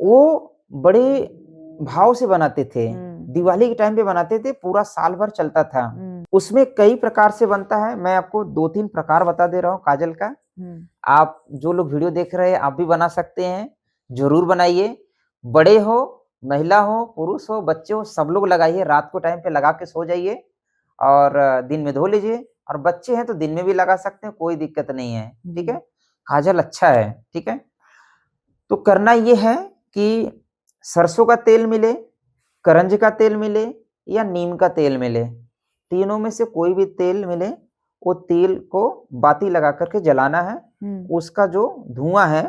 वो बड़े भाव से बनाते थे। दिवाली के टाइम पे बनाते थे, पूरा साल भर चलता था। उसमें कई प्रकार से बनता है, मैं आपको 2-3 प्रकार बता दे रहा हूँ काजल का। आप जो लोग वीडियो देख रहे हैं, आप भी बना सकते हैं, ज़रूर बनाइए। बड़े हो, महिला हो, पुरुष हो, बच्चे हो, सब लोग लगाइए, रात को टाइम पे लगा के सो जाइए और दिन में धो लीजिए, और बच्चे हैं तो दिन में भी लगा सकते हैं, कोई दिक्कत नहीं है, ठीक है? काजल अच्छा है, ठीक है? तो करना ये है कि सरसों का तेल मिले, करंज का तेल मिले या नीम का तेल मिले, तीनों में से कोई भी तेल मिले, वो तेल को बाती लगा करके जलाना है। उसका जो धुआँ है,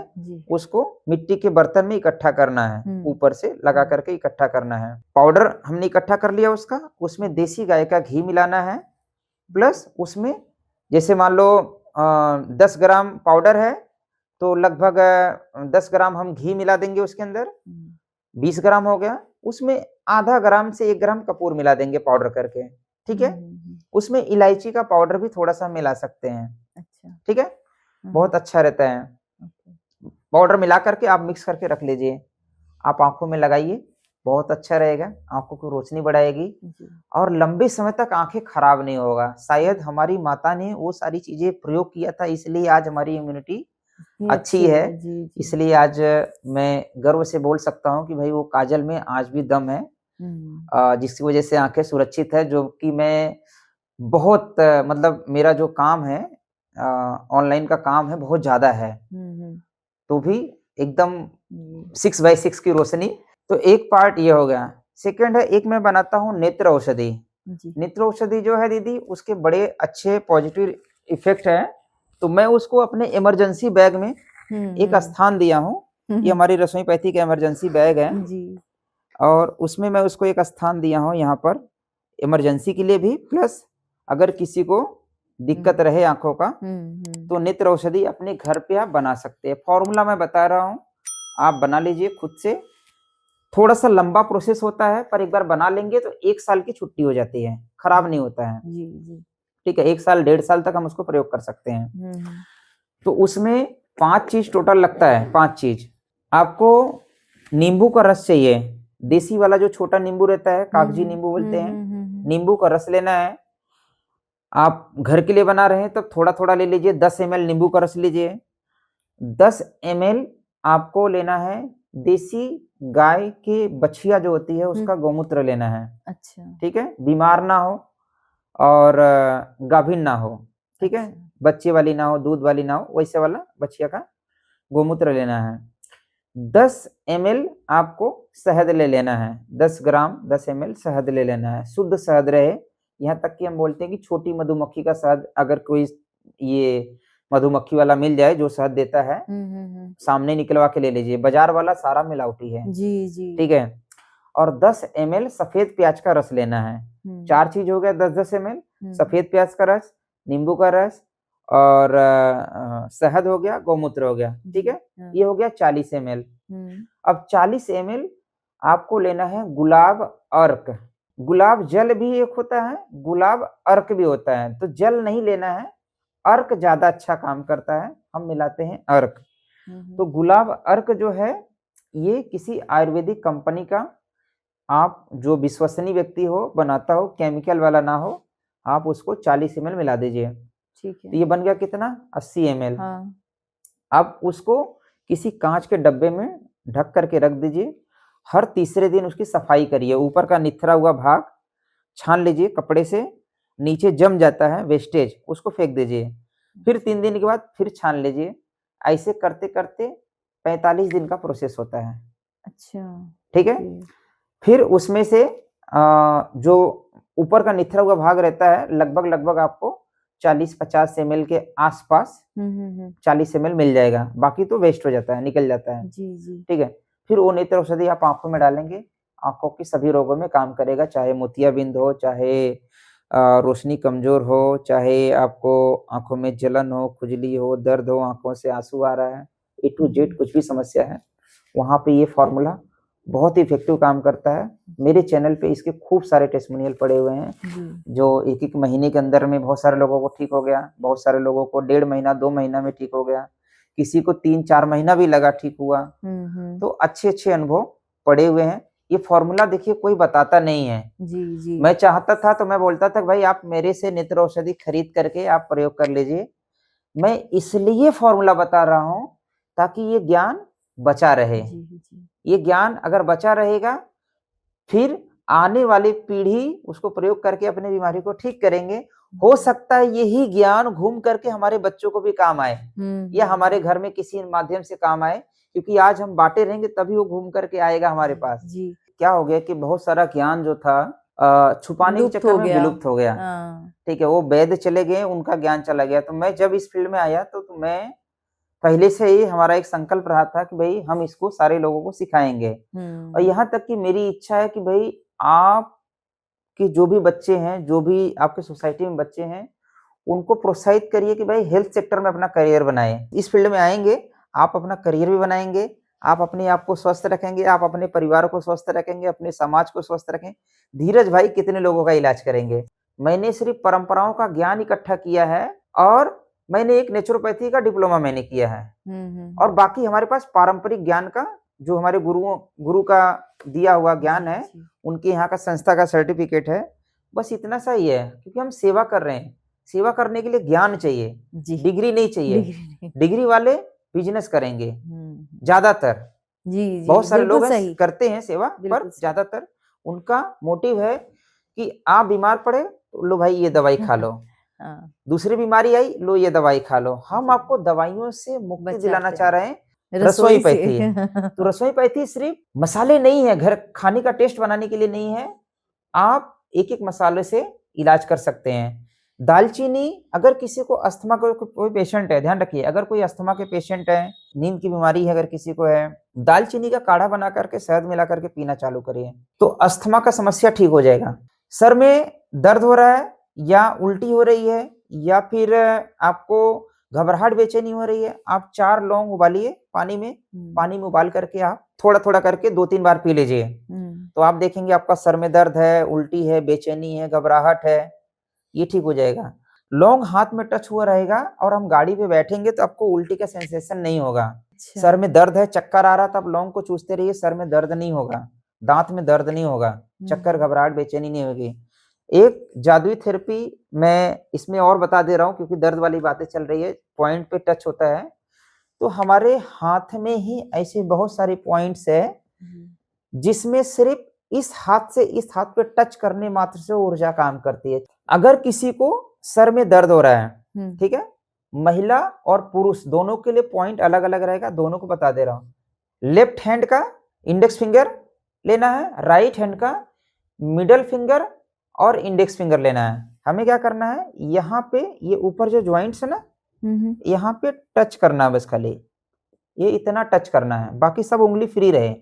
उसको मिट्टी के बर्तन में इकट्ठा करना है, ऊपर से लगा करके इकट्ठा करना है। पाउडर हमने इकट्ठा कर लिया उसका, उसमें देसी गाय का घी मिलाना है, प्लस उसमें जैसे मान लो 10 ग्राम पाउडर है, तो लगभग 10 ग्राम हम घी मिला देंगे उसके अंदर, 20 ग्राम हो गया, उसमें आधा ग्राम से 1 ग्राम कपूर मिला देंगे पाउडर करके, ठीक है? उसमें इलायची का पाउडर भी थोड़ा-सा मिला सकते हैं, अच्छा। ठीक है? बहुत अच्छा रहता है। पाउडर मिला करके आप मिक्स करके रख लीजिए, आप आँखों में लगाइए, बहुत अच्छा रहेगा, आँखों की रोशनी बढ़ाएगी और लंबे समय तक आँखें खराब नहीं होगा। शायद हमारी माता ने वो सारी चीज़ें प्रयोग किया था, इसलिए आज हमारी इम्यूनिटी अच्छी है, इसलिए आज मैं गर्व से बोल सकता हूँ कि भाई वो काजल में आज भी दम है, जिसकी वजह से आँखें सुरक्षित है, जो कि मैं बहुत मतलब मेरा जो काम है, ऑनलाइन का काम है, बहुत ज़्यादा है। तो भी एकदम 6 बाय 6 की रोशनी, तो एक पार्ट ये हो गया। सेकंड है, एक मैं बनाता हूँ नेत्र औषधि। नेत्र औषधि जो है दीदी, उसके बड़े अच्छे पॉजिटिव इफ़ेक्ट हैं, तो मैं उसको अपने इमरजेंसी बैग में एक स्थान दिया हूँ। ये हमारी रसोई पैथी का इमरजेंसी बैग है, और उसमें मैं उसको एक स्थान दिया हूँ यहाँ पर, इमरजेंसी के लिए भी, प्लस अगर किसी को दिक्कत रहे आँखों का, तो नेत्र औषधि अपने घर पे आप बना सकते हैं। फॉर्मूला मैं बता रहा हूँ, आप बना लीजिए खुद से। थोड़ा-सा लंबा प्रोसेस होता है, पर एक बार बना लेंगे तो 1 साल की छुट्टी हो जाती है, खराब नहीं होता है। ठीक है, 1 साल, 1.5 साल तक हम उसको प्रयोग कर सकते हैं। तो उसमें 5 चीज़ टोटल लगता है, 5 चीज़। आपको नींबू का रस चाहिए, देसी वाला जो छोटा नींबू रहता है, कागजी नींबू बोलते हैं, नींबू का रस लेना है। आप घर के लिए बना रहे हैं तब थोड़ा-थोड़ा ले लीजिए, 10 ml नींबू का रस लीजिए। 10 ml आपको लेना है देसी गाय की बछिया जो होती है, उसका गौमूत्र लेना है। अच्छा। ठीक है? बीमार ना हो और गाभिन ना हो, ठीक है? बच्चे वाली ना हो, दूध वाली ना हो, वैसे वाला बछिया का गौमूत्र लेना है। 10 ml आपको शहद ले लेना है, 10 ग्राम 10 ml शहद ले लेना है, शुद्ध शहद रहे, यहाँ तक कि हम बोलते हैं कि छोटी मधुमक्खी का शहद अगर कोई ये मधुमक्खी वाला मिल जाए जो शहद देता है, सामने निकलवा के ले लीजिए, बाजार वाला सारा मिलावटी है। जी। ठीक है। और 10 ml सफेद प्याज का रस लेना है। 4 चीज हो गया, 10-10 ml सफेद प्याज का रस, नींबू का रस और शहद हो गया, गौमूत्र हो गया। ठीक है, ये हो गया 40 ml। अब 40 ml आपको लेना है गुलाब अर्क। गुलाब जल भी एक होता है, गुलाब अर्क भी होता है, तो जल नहीं लेना है, अर्क ज्यादा अच्छा काम करता है, हम मिलाते हैं अर्क। तो गुलाब अर्क जो है ये किसी आयुर्वेदिक कंपनी का, आप जो विश्वसनीय व्यक्ति हो, बनाता हो, केमिकल वाला ना हो, आप उसको 40 ml मिला दीजिए। ठीक है। तो ये बन गया कितना, 80 ml। हाँ। अब उसको किसी कांच के डब्बे में ढक करके रख दीजिए। हर तीसरे दिन उसकी सफाई करिए, ऊपर का निथरा हुआ भाग छान लीजिए कपड़े से, नीचे जम जाता है वेस्टेज उसको फेंक दीजिए। फिर 3 दिन के बाद फिर छान लीजिए। ऐसे करते करते 45 दिन का प्रोसेस होता है। अच्छा। ठीक है। फिर उसमें से जो ऊपर का निथरा हुआ भाग रहता है, लगभग आपको 40-50 ml के आसपास 40 ml मिल जाएगा, बाकी तो वेस्ट हो जाता है, निकल जाता है। जी। ठीक है। फिर वो नेत्र औषधि आप आंखों में डालेंगे, आंखों की सभी रोगों में काम करेगा, चाहे मोतियाबिंद हो, चाहे रोशनी कमजोर हो, चाहे आपको आंखों में जलन हो, खुजली हो, दर्द हो, आंखों से आंसू आ रहा है, A to Z कुछ भी समस्या है, वहां पे ये फॉर्मूला बहुत ही इफेक्टिव काम करता है। मेरे चैनल पे इसके खूब सारे टेस्टिमोनियल पड़े हुए हैं, जो 1-1 महीने के अंदर में बहुत सारे लोगों को ठीक हो गया, बहुत सारे लोगों को 1.5 महीना 2 महीना में ठीक हो गया, किसी को 3-4 महीना भी लगा ठीक हुआ। तो अच्छे अनुभव पड़े हुए हैं। ये फॉर्मूला देखिए कोई बताता नहीं है। जी। मैं चाहता था तो मैं बोलता था भाई आप मेरे से नेत्र औषधि खरीद करके आप प्रयोग कर लीजिए। मैं इसलिए फॉर्मूला बता रहा हूं ताकि ये ज्ञान बचा रहे। ये ज्ञान अगर बचा रहेगा, फिर आने वाली पीढ़ी उसको प्रयोग करके अपनी बीमारी को ठीक करेंगे। हो सकता है यही ज्ञान घूम करके हमारे बच्चों को भी काम आए, या हमारे घर में किसी माध्यम से काम आए, क्योंकि आज हम बांटे रहेंगे तभी वो घूम करके आएगा हमारे पास। जी। क्या हो गया कि बहुत सारा ज्ञान जो था छुपाने के चक्कर में विलुप्त हो गया। ठीक है, वो वैद्य चले गए, उनका ज्ञान चला गया। तो मैं जब इस फील्ड में आया तो मैं पहले से ही हमारा एक संकल्प रहा था कि भाई हम इसको सारे लोगों को सिखाएंगे। और यहाँ तक कि मेरी इच्छा है कि भाई आप कि जो भी बच्चे हैं, जो भी आपके सोसाइटी में बच्चे हैं, उनको प्रोत्साहित करिए कि भाई हेल्थ सेक्टर में अपना करियर बनाएं। इस फील्ड में आएंगे, आप अपना करियर भी बनाएंगे, आप अपने आप को स्वस्थ रखेंगे, आप अपने परिवार को स्वस्थ रखेंगे, अपने समाज को स्वस्थ रखें। धीरज भाई कितने लोगों का इलाज करेंगे। मैंने सिर्फ परंपराओं का ज्ञान इकट्ठा किया है, और मैंने एक नेचुरोपैथी का डिप्लोमा मैंने किया है, और बाकी हमारे पास पारंपरिक ज्ञान का जो हमारे गुरु का दिया हुआ ज्ञान है, उनके यहाँ का संस्था का सर्टिफिकेट है, बस इतना सा ही है। क्योंकि हम सेवा कर रहे हैं, सेवा करने के लिए ज्ञान चाहिए, डिग्री नहीं चाहिए। डिग्री वाले बिजनेस करेंगे ज्यादातर। जी। बहुत सारे लोग करते हैं सेवा, पर ज्यादातर उनका मोटिव है कि आप बीमार पड़े तो लो भाई ये दवाई खा लो, दूसरी बीमारी आई लो ये दवाई खा लो। हम आपको दवाइयों से मुक्ति दिलाना चाह रहे हैं, रसोईपैथी। तो रसोईपैथी सिर्फ मसाले नहीं है, घर खाने का टेस्ट बनाने के लिए नहीं है। आप एक एक मसाले से इलाज कर सकते हैं। दालचीनी, अगर किसी को अस्थमा का कोई पेशेंट है, ध्यान रखिए, अगर कोई अस्थमा के पेशेंट है, नींद की बीमारी है अगर किसी को है, दालचीनी का काढ़ा बना करके शहद मिला करके पीना चालू करिए, तो अस्थमा का समस्या ठीक हो जाएगा। सर में दर्द हो रहा है, या उल्टी हो रही है, या फिर आपको घबराहट बेचैनी हो रही है, आप 4 लौंग उबालिए पानी में उबाल करके आप थोड़ा थोड़ा करके 2-3 बार पी लीजिए, तो आप देखेंगे आपका सर में दर्द है, उल्टी है, बेचैनी है, घबराहट है, ये ठीक हो जाएगा। लौंग हाथ में टच हुआ रहेगा, और हम गाड़ी पे बैठेंगे तो आपको उल्टी का सेंसेशन नहीं होगा। सर में दर्द है, चक्कर आ रहा था, आप लौंग को चूसते रहिए, सर में दर्द नहीं होगा, दांत में दर्द नहीं होगा, चक्कर घबराहट बेचैनी नहीं होगी। एक जादुई थेरेपी मैं इसमें और बता दे रहा हूँ, क्योंकि दर्द वाली बातें चल रही है, पॉइंट पे टच होता है। तो हमारे हाथ में ही ऐसे बहुत सारे पॉइंट्स है, जिसमें सिर्फ इस हाथ से इस हाथ पे टच करने मात्र से ऊर्जा काम करती है। अगर किसी को सर में दर्द हो रहा है, ठीक है, महिला और पुरुष दोनों के लिए पॉइंट अलग अलग रहेगा, दोनों को बता दे रहा हूँ। लेफ्ट हैंड का इंडेक्स फिंगर लेना है, राइट हैंड का मिडल फिंगर और इंडेक्स फिंगर लेना है। हमें क्या करना है, यहाँ पे ये ऊपर जो जॉइंट्स है ना, यहाँ पे टच करना है बस खाली, ये इतना टच करना है, बाकी सब उंगली फ्री रहे।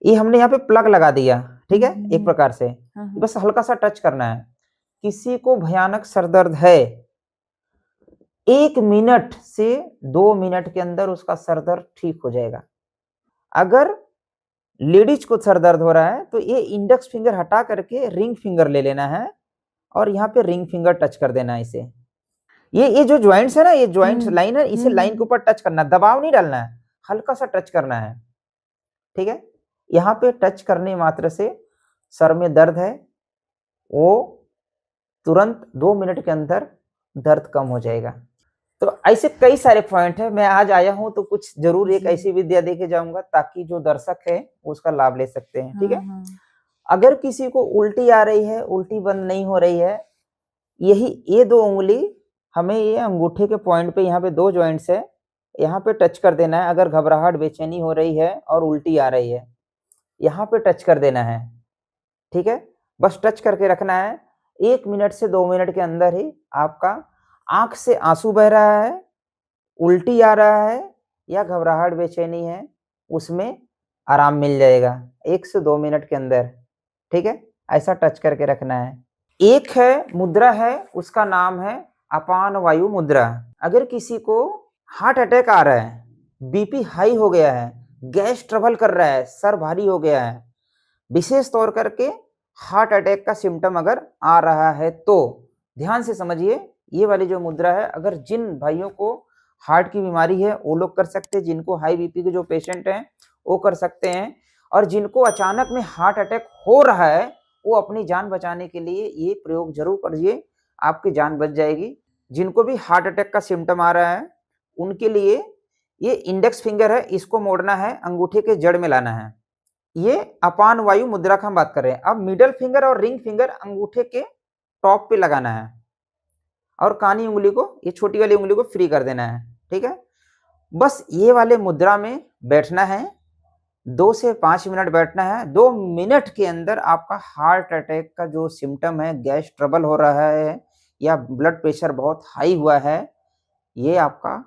ये हमने यहाँ पे प्लग लगा दिया, ठीक है, एक प्रकार से बस हल्का सा टच करना है। किसी को भयानक सरदर्द है, 1 मिनट से 2 मिनट के अंदर उसका सरदर्द ठीक हो जाएगा। अगर लेडीज को सरदर्द हो रहा है तो ये इंडेक्स फिंगर हटा करके रिंग फिंगर ले लेना है और यहाँ पे रिंग फिंगर टच कर देना है इसे। ये जो जॉइंट्स है ना, ये जॉइंट्स लाइन है, इसे लाइन के ऊपर टच करना है, दबाव नहीं डालना है, हल्का सा टच करना है, ठीक है। यहाँ पे टच करने मात्र से सर में दर्द है वो तुरंत 2 मिनट के अंदर दर्द कम हो जाएगा। तो ऐसे कई सारे पॉइंट है। मैं आज आया हूं तो कुछ जरूर एक ऐसी विद्या देके जाऊंगा ताकि जो दर्शक है उसका लाभ ले सकते हैं, ठीक है। अगर किसी को उल्टी आ रही है, उल्टी बंद नहीं हो रही है, यही ये 2 उंगली हमें ये अंगूठे के पॉइंट पे, यहाँ पे 2 जॉइंट्स है, यहाँ पे टच कर देना है। अगर घबराहट बेचैनी हो रही है और उल्टी आ रही है, यहाँ पे टच कर देना है, ठीक है। बस टच करके रखना है। 1 मिनट से 2 मिनट के अंदर ही आपका आंख से आंसू बह रहा है, उल्टी आ रहा है या घबराहट बेचैनी है, उसमें आराम मिल जाएगा 1 से 2 मिनट के अंदर, ठीक है। ऐसा टच करके रखना है। एक है मुद्रा है, उसका नाम है अपान वायु मुद्रा। अगर किसी को हार्ट अटैक आ रहा है, बीपी हाई हो गया है, गैस ट्रबल कर रहा है, सर भारी हो गया है, विशेष तौर करके हार्ट अटैक का सिम्टम अगर आ रहा है तो ध्यान से समझिए, ये वाली जो मुद्रा है, अगर जिन भाइयों को हार्ट की बीमारी है वो लोग कर सकते हैं, जिनको हाई बीपी के जो पेशेंट हैं वो कर सकते हैं, और जिनको अचानक में हार्ट अटैक हो रहा है वो अपनी जान बचाने के लिए ये प्रयोग जरूर करिए, आपकी जान बच जाएगी। जिनको भी हार्ट अटैक का सिम्टम आ रहा है उनके लिए ये इंडेक्स फिंगर है, इसको मोड़ना है, अंगूठे के जड़ में लाना है। ये अपान वायु मुद्रा का हम बात कर रहे हैं। अब मिडल फिंगर और रिंग फिंगर अंगूठे के टॉप पे लगाना है और कानी उंगली को, ये छोटी वाली उंगली को फ्री कर देना है, ठीक है। बस ये वाले मुद्रा में बैठना है, 2 से 5 मिनट बैठना है। 2 मिनट के अंदर आपका हार्ट अटैक का जो सिम्टम है, गैस ट्रबल हो रहा है या ब्लड प्रेशर बहुत हाई हुआ है, ये आपका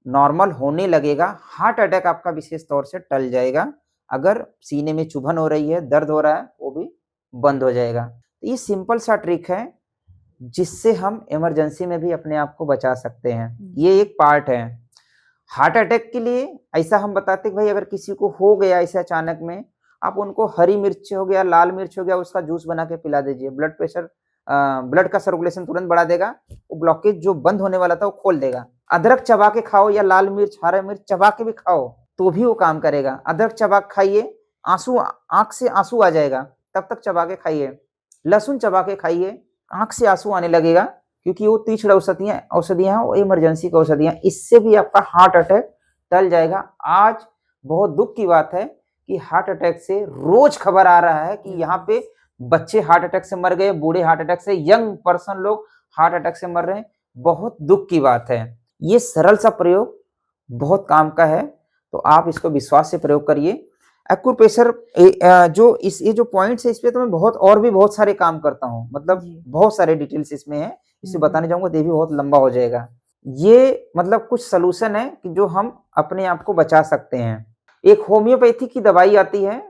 नॉर्मल होने लगेगा। हार्ट अटैक आपका विशेष तौर से टल जाएगा। अगर सीने में चुभन हो रही है, दर्द हो रहा है, वो भी बंद हो जाएगा। तो ये सिंपल सा ट्रिक है जिससे हम इमरजेंसी में भी अपने आप को बचा सकते हैं। ये एक पार्ट है। हार्ट अटैक के लिए ऐसा हम बताते हैं भाई, अगर किसी को हो गया ऐसे अचानक में, आप उनको हरी मिर्च हो गया, लाल मिर्च हो गया, उसका जूस बना के पिला दीजिए। ब्लड प्रेशर, ब्लड का सर्कुलेशन तुरंत बढ़ा देगा, वो ब्लॉकेज जो बंद होने वाला था वो खोल देगा। अदरक चबा के खाओ या लाल मिर्च, हरा मिर्च चबा के भी खाओ तो भी वो काम करेगा। अदरक चबा के खाइए, आंसू, आंख से आंसू आ जाएगा, तब तक चबा के खाइए। लहसुन चबा के खाइए, आंख से आंसू आने लगेगा, क्योंकि वो तीक्ष्ण औषधियां हैं, वो इमरजेंसी की औषधियां, इससे भी आपका हार्ट अटैक टल जाएगा। आज बहुत दुख की बात है कि हार्ट अटैक से रोज खबर आ रहा है कि यहाँ पे बच्चे हार्ट अटैक से मर गए, बूढ़े हार्ट अटैक से, यंग पर्सन लोग हार्ट अटैक से मर रहे हैं। बहुत दुख की बात है। ये सरल सा प्रयोग बहुत काम का है, तो आप इसको विश्वास से प्रयोग करिए। एक्यूप्रेशर ये जो पॉइंट्स है, इस पे तो मैं बहुत सारे काम करता हूँ, मतलब बहुत सारे डिटेल्स इसमें है, इसे बताने जाऊंगा तो ये भी बहुत लंबा हो जाएगा। ये मतलब कुछ सलूशन है कि जो हम अपने आप को बचा सकते हैं। एक होम्योपैथी की दवाई आती है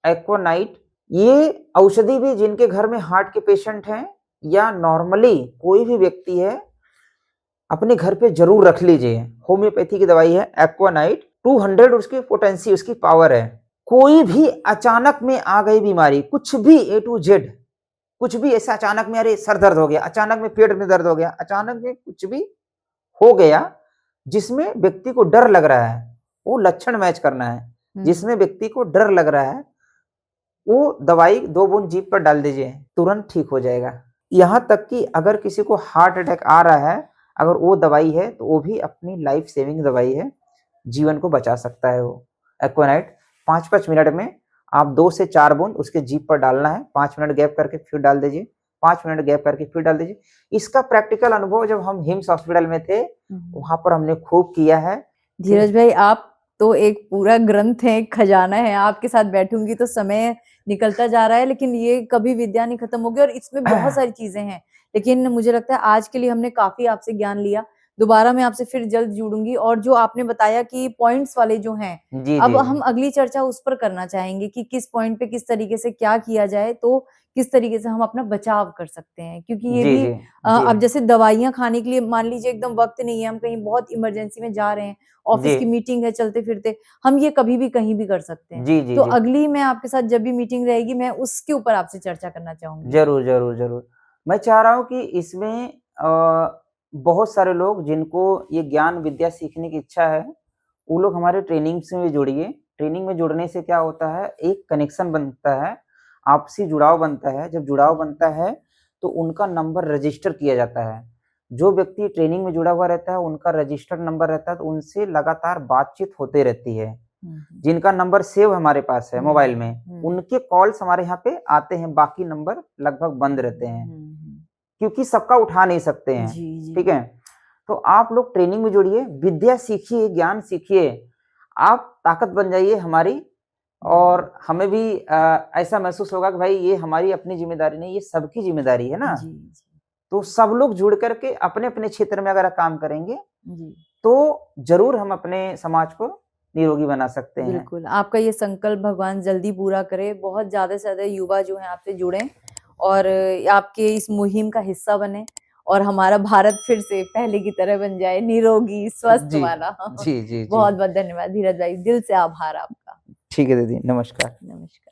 एक्वानाइट, ये औषधि भी जिनके घर में हार्ट के पेशेंट हैं या नॉर्मली कोई भी व्यक्ति है, अपने घर पे जरूर रख लीजिए। होम्योपैथी की दवाई है एक्वानाइट, 200 उसकी पोटेंसी, उसकी पावर है। कोई भी अचानक में आ गई बीमारी, कुछ भी A to Z, कुछ भी ऐसा अचानक में, अरे सर दर्द हो गया, अचानक में पेट में दर्द हो गया, अचानक में कुछ भी हो गया जिसमें व्यक्ति को डर लग रहा है, वो लक्षण मैच करना है। जिसमें व्यक्ति को डर लग रहा है वो दवाई 2 बूंद जीभ पर डाल दीजिए, तुरंत ठीक हो जाएगा। यहाँ तक कि अगर किसी को हार्ट अटैक आ रहा है, अगर वो दवाई है तो वो भी अपनी लाइफ सेविंग दवाई है, जीवन को बचा सकता है वो एक्वानाइट। 5-5 मिनट में आप 2 से 4 बूंद उसके जीभ पर डालना है, 5 मिनट गैप करके फिर डाल दीजिए, 5 मिनट गैप करके फिर डाल दीजिए। इसका प्रैक्टिकल अनुभव जब हम हिम्स हॉस्पिटल में थे वहां पर हमने खूब किया है। धीरज भाई, आप तो एक पूरा ग्रंथ है, एक खजाना है। आपके साथ बैठूंगी तो समय निकलता जा रहा है, लेकिन ये कभी विद्या नहीं खत्म होगी और इसमें बहुत सारी चीजें हैं। लेकिन मुझे लगता है आज के लिए हमने काफी आपसे ज्ञान लिया। दोबारा मैं आपसे फिर जल्द जुड़ूंगी, और जो आपने बताया कि पॉइंट्स वाले जो हैं, जी, अब जी, हम अगली चर्चा उस पर करना चाहेंगे कि किस पॉइंट पे किस तरीके से क्या किया जाए, तो किस तरीके से हम अपना बचाव कर सकते हैं, क्योंकि ये जी, भी जी, जी, अब जैसे दवाइयाँ खाने के लिए मान लीजिए एकदम वक्त नहीं है, हम कहीं बहुत इमरजेंसी में जा रहे हैं, जी, ऑफिस की मीटिंग है चलते फिरते, हम ये कभी भी कहीं भी कर सकते हैं। जी, जी, तो जी। अगली मैं आपके साथ जब भी मीटिंग रहेगी, मैं उसके ऊपर आपसे चर्चा करना चाहूंगी। ज़रूर, ज़रूर, ज़रूर। मैं चाह रहा हूँ कि इसमें बहुत सारे लोग जिनको ये ज्ञान विद्या सीखने की इच्छा है, वो लोग हमारे ट्रेनिंग्स में भी जुड़िए। ट्रेनिंग में जुड़ने से क्या होता है, एक कनेक्शन बनता है, आपसी जुड़ाव बनता है। जब जुड़ाव बनता है, तो उनका नंबर रजिस्टर किया जाता है। जो व्यक्ति ट्रेनिंग में जुड़ा हुआ रहता है, उनका रजिस्टर्ड नंबर रहता है, तो उनसे लगातार बातचीत होते रहती है। जिनका नंबर सेव हमारे पास है मोबाइल में, उनके कॉल्स हमारे यहाँ पे आते हैं, बाकी नंबर लगभग बंद रहते हैं, क्योंकि सबका उठा नहीं सकते हैं, जी, जी। ठीक है? तो आप लोग ट्रेनिंग में जुड़िए, विद्या सीखिए, ज्ञान सीखिए, आप ताकत बन जाइए हमारी, और हमें भी ऐसा महसूस होगा कि भाई ये हमारी अपनी ज़िम्मेदारी नहीं, ये सबकी ज़िम्मेदारी है ना? जी, जी, तो सब लोग जुड़ कर के अपने-अपने क्षेत्र में अगर काम करेंगे, जी। तो ज़रूर हम अपने समाज को निरोगी बना सकते हैं। बिल्कुल, आपका ये संकल्प भगवान जल्दी पूरा करे, बहुत ज़्यादा से ज़्यादा युवा जो हैं आपसे जुड़ें और आपके इस मुहिम का हिस्सा बनें, और हमारा भारत फिर से पहले की तरह बन जाए, निरोगी, स्वस्थ जी। वाला। जी, जी, जी। बहुत-बहुत धन्यवाद धीरज भाई, दिल से आभार आपका। ठीक है दीदी, नमस्कार। नमस्कार।